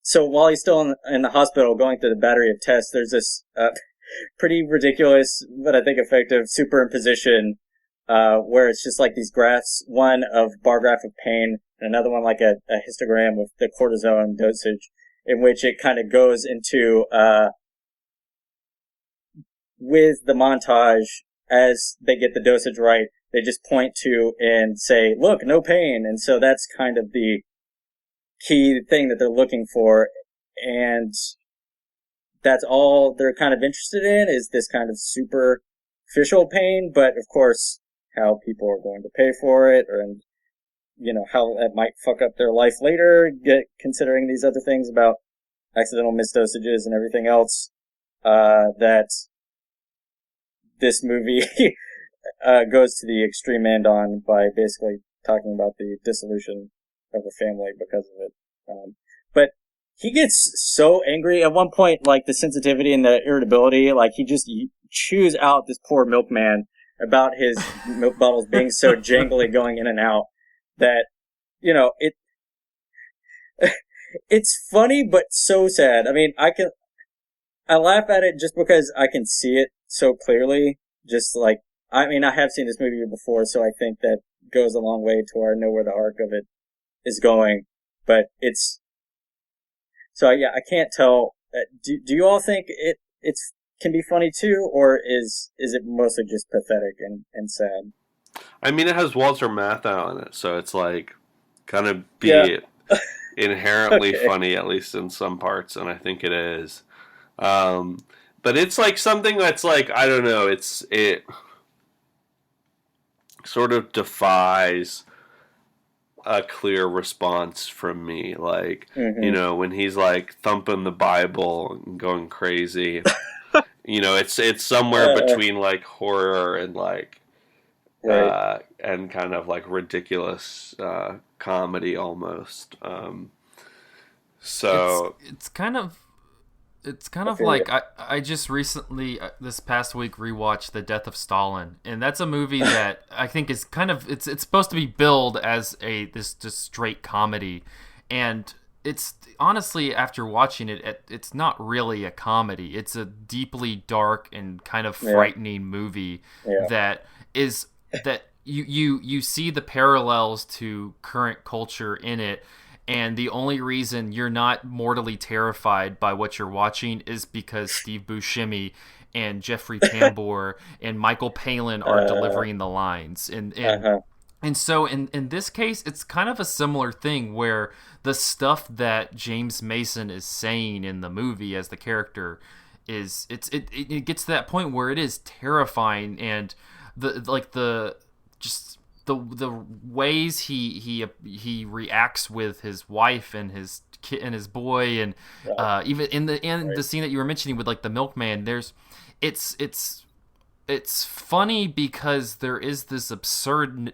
so while he's still in the hospital going through the battery of tests, there's this pretty ridiculous, but I think effective superimposition where it's just like these graphs, one of bar graph of pain and another one like a histogram of the cortisone dosage, in which it kind of goes into with the montage as they get the dosage right. They just point to and say, look, no pain. And so that's kind of the key thing that they're looking for. And that's all they're kind of interested in, is this kind of superficial pain. But of course, how people are going to pay for it, and, how that might fuck up their life later, considering these other things about accidental misdosages and everything else, that this movie goes to the extreme end on by basically talking about the dissolution of a family because of it. But he gets so angry at one point, like the sensitivity and the irritability, like he just chews out this poor milkman about his milk bottles being so jangly going in and out that, it's funny, but so sad. I mean, I laugh at it just because I can see it so clearly. Just like, I have seen this movie before, so I think that goes a long way to where I know where the arc of it is going. But it's So yeah, I can't tell. Do you all think it's can be funny too, or is it mostly just pathetic and sad? I mean, it has Walter Matthau in it, so it's like kind of Yeah. be inherently Okay. funny, at least in some parts, and I think it is. Um, but it's like something that's like, I don't know, it sort of defies a clear response from me. Like, Hmm. when he's like thumping the Bible and going crazy, it's somewhere Uh, between like horror and like right. and kind of like ridiculous comedy almost. It's So it's kind of it's kind I of feel you. like I just recently this past week rewatched The Death of Stalin, and that's a movie that I think is kind of it's supposed to be billed as a this just straight comedy, and it's honestly after watching it's not really a comedy. It's a deeply dark and kind of Yeah. frightening movie Yeah. that is that you see the parallels to current culture in it, and the only reason you're not mortally terrified by what you're watching is because Steve Buscemi and Jeffrey Tambor and Michael Palin are Uh. delivering the lines. Uh-huh. And so in this case, it's kind of a similar thing where the stuff that James Mason is saying in the movie as the character it gets to that point where it is terrifying, and the just the ways he reacts with his wife and his kid and his boy, and Right. even in the Right. scene that you were mentioning with like the milkman, it's it's it's funny because there is this Right. absurdism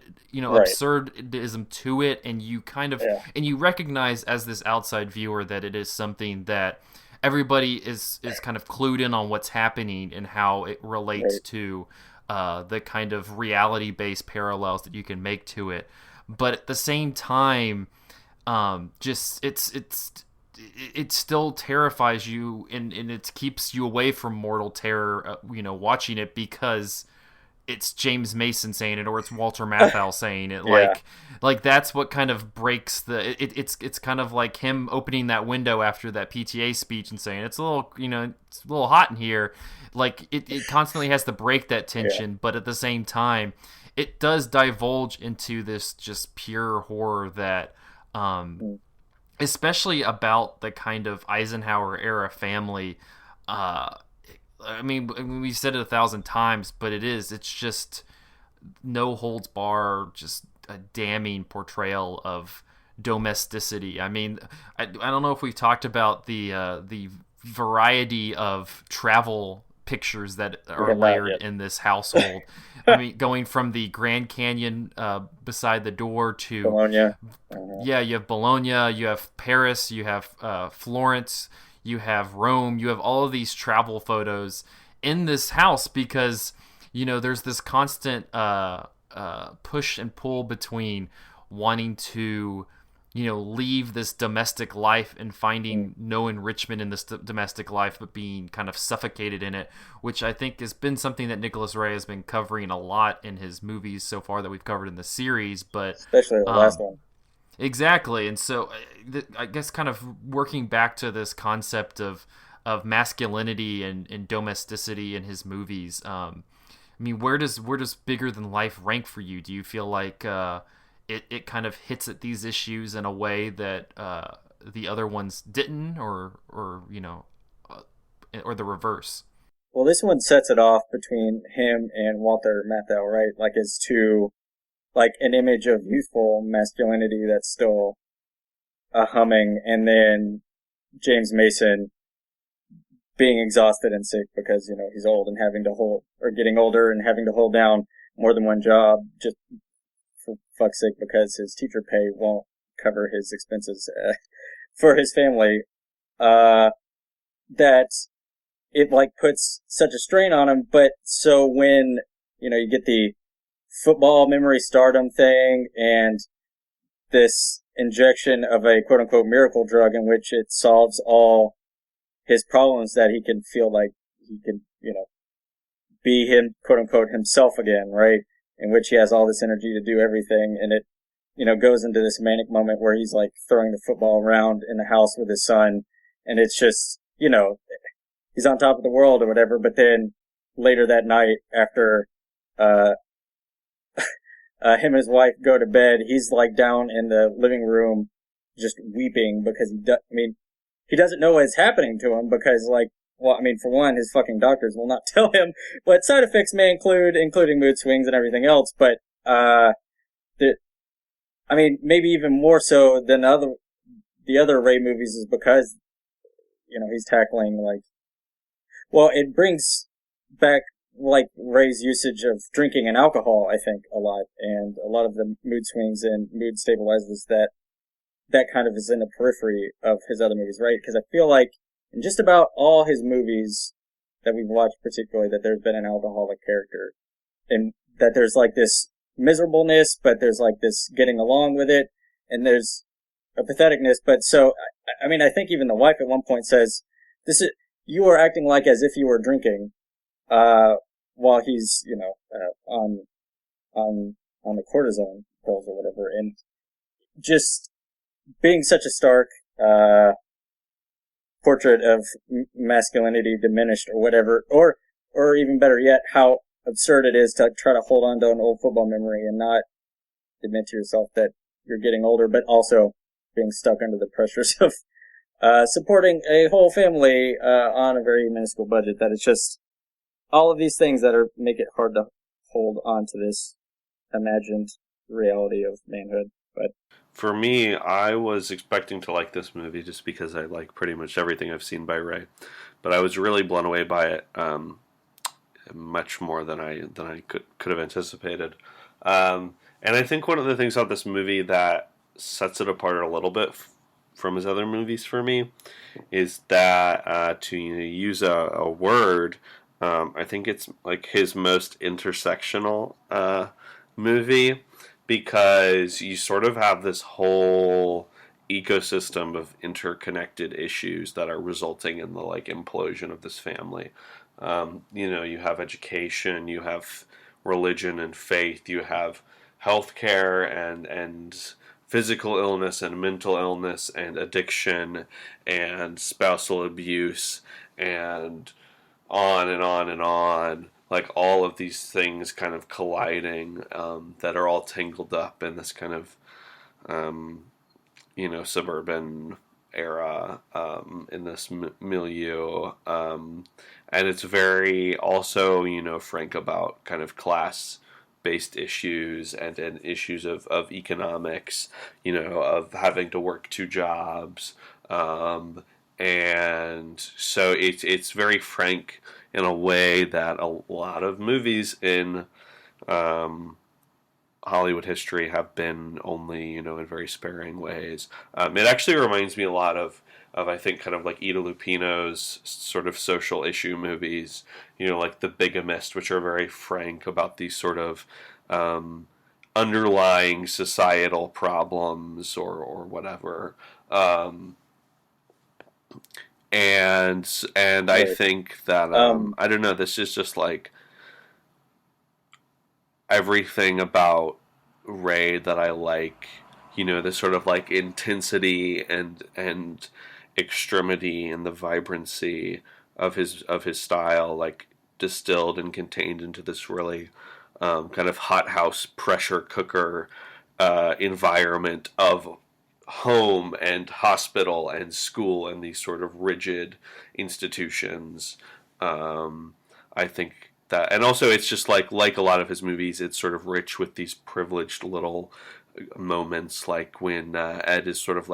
to it, and Yeah. you recognize as this outside viewer that it is something that everybody is kind of clued in on what's happening and how it relates Right. to the kind of reality based parallels that you can make to it. But at the same time, just it still terrifies you, and it keeps you away from mortal terror, watching it, because it's James Mason saying it or it's Walter Matthau saying it. Yeah. Like that's what kind of breaks it's kind of like him opening that window after that PTA speech and saying it's a little, it's a little hot in here. Like it constantly has to break that Yeah. tension, but at the same time it does divulge into this just pure horror that Mm. especially about the kind of Eisenhower era family. Uh, I mean, we've said it 1,000 times, but it's just no holds bar, just a damning portrayal of domesticity. I mean, I don't know if we've talked about the variety of travel pictures that We are have not layered yet. in this household. I mean, going from the Grand Canyon beside the door to, Bologna. Uh-huh. yeah, you have Bologna, you have Paris, you have Florence, you have Rome, you have all of these travel photos in this house because there's this constant push and pull between wanting to leave this domestic life and Mm. finding no enrichment in this domestic life, but being kind of suffocated in it, which I think has been something that Nicholas Ray has been covering a lot in his movies so far that we've covered in the series. But Especially the last one. exactly, and so I guess kind of working back to this concept of masculinity and domesticity in his movies. I mean, where does bigger than life rank for you? Do you feel like it kind of hits at these issues in a way that the other ones didn't, uh, or the reverse? Well, this one sets it off between him and Walter Matthau, right? Like as two, like an image of youthful masculinity that's still a humming, and then James Mason being exhausted and sick because, he's old and having to hold, or getting older and having to hold down more than one job just for fuck's sake because his teacher pay won't cover his expenses for his family. That it like puts such a strain on him. But so when, you get the football memory stardom thing and this injection of a quote unquote miracle drug in which it solves all his problems, that he can feel like he can, be him, quote unquote, himself again, right? In which he has all this energy to do everything. And it, goes into this manic moment where he's like throwing the football around in the house with his son and it's just, he's on top of the world or whatever, but then later that night after, him and his wife go to bed, he's like down in the living room just weeping because he doesn't know what's happening to him because for one, his fucking doctors will not tell him what side effects may include, including mood swings and everything else, but, maybe even more so than the other Ray movies is because, he's tackling, it brings back, Ray's usage of drinking and alcohol, I think, a lot, and a lot of the mood swings and mood stabilizers that kind of is in the periphery of his other movies, right? Because I feel like in just about all his movies that we've watched particularly, that there's been an alcoholic character, and that there's this miserableness, but there's this getting along with it, and there's a patheticness. But so, I think even the wife at one point says, you are acting like as if you were drinking, while he's, on the cortisone pills or whatever, and just being such a stark, portrait of masculinity diminished or whatever, or even better yet, how absurd it is to try to hold on to an old football memory and not admit to yourself that you're getting older, but also being stuck under the pressures of supporting a whole family on a very minuscule budget. That it's just all of these things that make it hard to hold on to this imagined reality of manhood. But for me, I was expecting to like this movie just because I like pretty much everything I've seen by Ray, but I was really blown away by it, much more than I could have anticipated. And I think one of the things about this movie that sets it apart a little bit from his other movies for me is that, to use a word, I think it's his most intersectional movie, because you sort of have this whole ecosystem of interconnected issues that are resulting in the implosion of this family. You have education, you have religion and faith, you have healthcare and physical illness and mental illness and addiction and spousal abuse and on and on and on. All of these things kind of colliding, that are all tangled up in this kind of, suburban era, in this milieu. And it's very also, frank about kind of class-based issues and issues of economics, of having to work two jobs. And so it's very frank in a way that a lot of movies in Hollywood history have been only, in very sparing ways. It actually reminds me a lot of I think kind of Ida Lupino's sort of social issue movies, like The Bigamist, which are very frank about these sort of underlying societal problems or whatever. And I think that I don't know, this is just everything about Ray that I like, this sort of intensity and extremity and the vibrancy of his style, distilled and contained into this really kind of hothouse pressure cooker environment of home and hospital and school and these sort of rigid institutions. I think that, and also it's just like a lot of his movies, it's sort of rich with these privileged little moments, like when Ed is sort of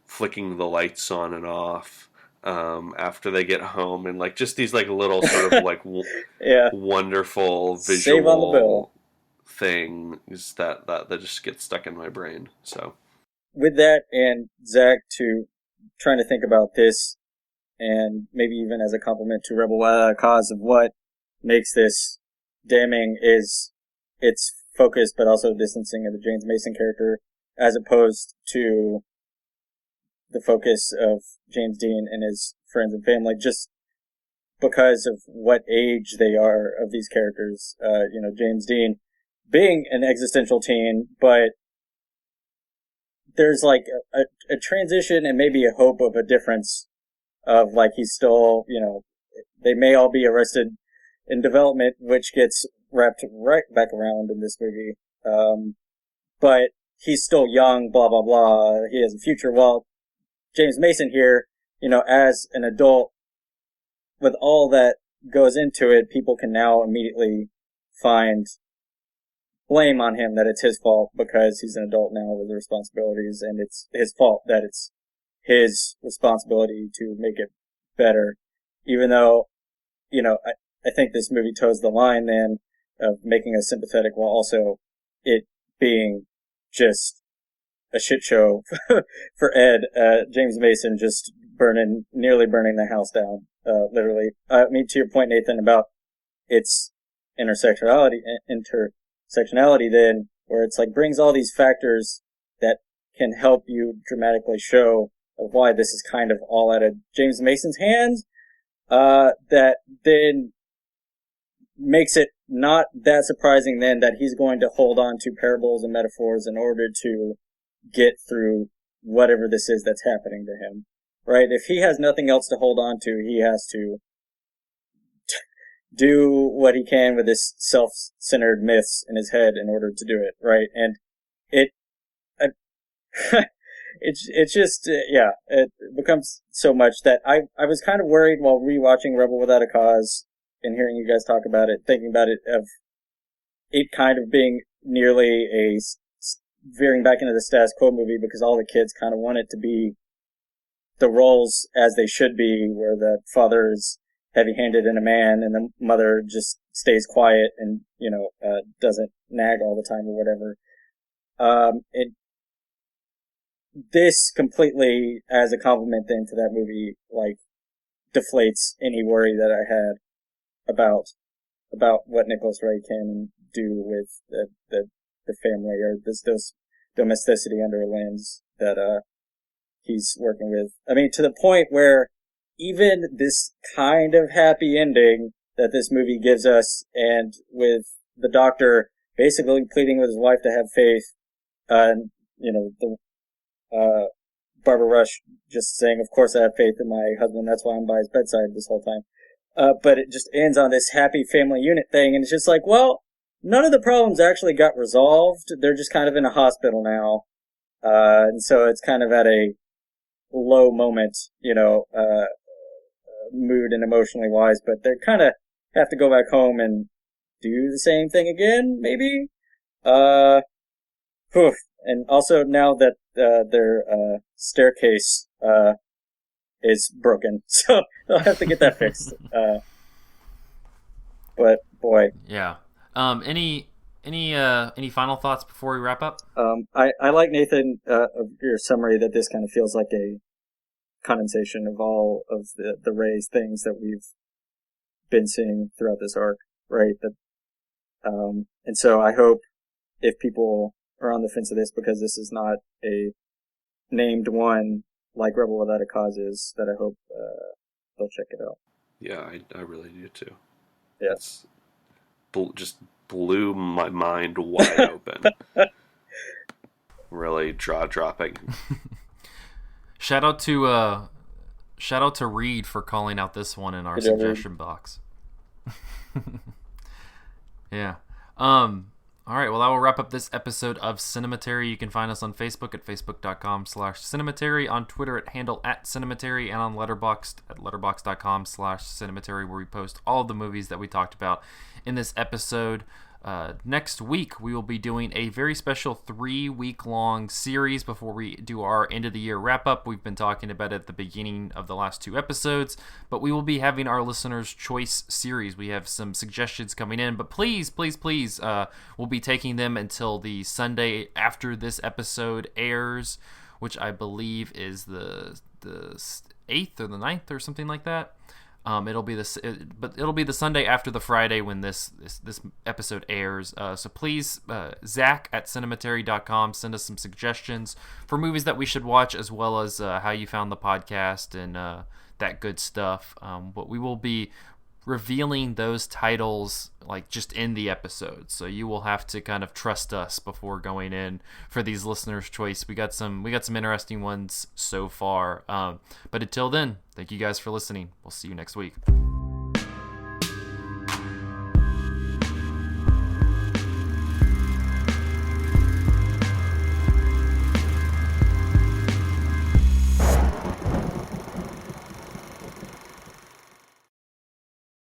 flicking the lights on and off after they get home, and just these little sort of yeah, wonderful save on the bill visual things that just get stuck in my brain. So with that, and Zach, to trying to think about this, and maybe even as a compliment to Rebel Without a Cause, of what makes this damning is its focus, but also distancing of the James Mason character, as opposed to the focus of James Dean and his friends and family, just because of what age they are of these characters. James Dean being an existential teen, but there's a transition and maybe a hope of a difference of like he's still, they may all be arrested in development, which gets wrapped right back around in this movie. But he's still young, blah, blah, blah. He has a future. Well, James Mason here, as an adult, with all that goes into it, people can now immediately find blame on him that it's his fault because he's an adult now with responsibilities, and it's his fault that it's his responsibility to make it better. Even though, I think this movie toes the line then of making us sympathetic while also it being just a shit show for Ed. James Mason just nearly burning the house down, literally. I mean, to your point, Nathan, about its intersectionality then, where it's like brings all these factors that can help you dramatically show of why this is kind of all out of James Mason's hands, that then makes it not that surprising then that he's going to hold on to parables and metaphors in order to get through whatever this is that's happening to him, right? If he has nothing else to hold on to, he has to do what he can with his self-centered myths in his head in order to do it, right? And it's just, it becomes so much that I was kind of worried while rewatching Rebel Without a Cause and hearing you guys talk about it, thinking about it, of it kind of being nearly a veering back into the status quo movie because all the kids kind of want it to be the roles as they should be, where the father is heavy-handed and a man and the mother just stays quiet and, doesn't nag all the time or whatever. This completely, as a compliment then to that movie, like, deflates any worry that I had about what Nicholas Ray can do with the family or this domesticity under a lens that he's working with. I mean, to the point where even this kind of happy ending that this movie gives us, and with the doctor basically pleading with his wife to have faith, and Barbara Rush just saying, "Of course I have faith in my husband. That's why I'm by his bedside this whole time." But it just ends on this happy family unit thing, and it's just like, well, none of the problems actually got resolved. They're just kind of in a hospital now, and so it's kind of at a low moment, mood and emotionally wise. But they kind of have to go back home and do the same thing again, maybe. And also now that their staircase is broken, so they'll have to get that fixed. But boy, yeah. Any final thoughts before we wrap up? I like, Nathan, of your summary that this kind of feels like a condensation of all of the Ray's things that we've been seeing throughout this arc, right? And so I hope if people are on the fence of this because this is not a named one like Rebel Without a Cause is, that I hope they'll check it out. Yeah, I really do too. Yeah. It's just blew my mind wide open. Really jaw-dropping. Shout out to Reed for calling out this one in our suggestion box. Yeah. All right, well, I will wrap up this episode of Cinematary. You can find us on Facebook at facebook.com/cinematary, on Twitter at handle @cinematary, and on Letterboxd at letterboxd.com/cinematary, where we post all of the movies that we talked about in this episode. Next week, we will be doing a very special 3-week-long series before we do our end-of-the-year wrap-up. We've been talking about it at the beginning of the last 2 episodes, but we will be having our Listener's Choice series. We have some suggestions coming in, but please, we'll be taking them until the Sunday after this episode airs, which I believe is the 8th or the 9th or something like that. It'll be the Sunday after the Friday when this episode airs. So please, Zach at cinematary.com, send us some suggestions for movies that we should watch, as well as how you found the podcast and that good stuff. But we will be revealing those titles like just in the episode, so you will have to kind of trust us before going in for these listeners' choice. We got some interesting ones so far, but until then, thank you guys for listening. We'll see you next week.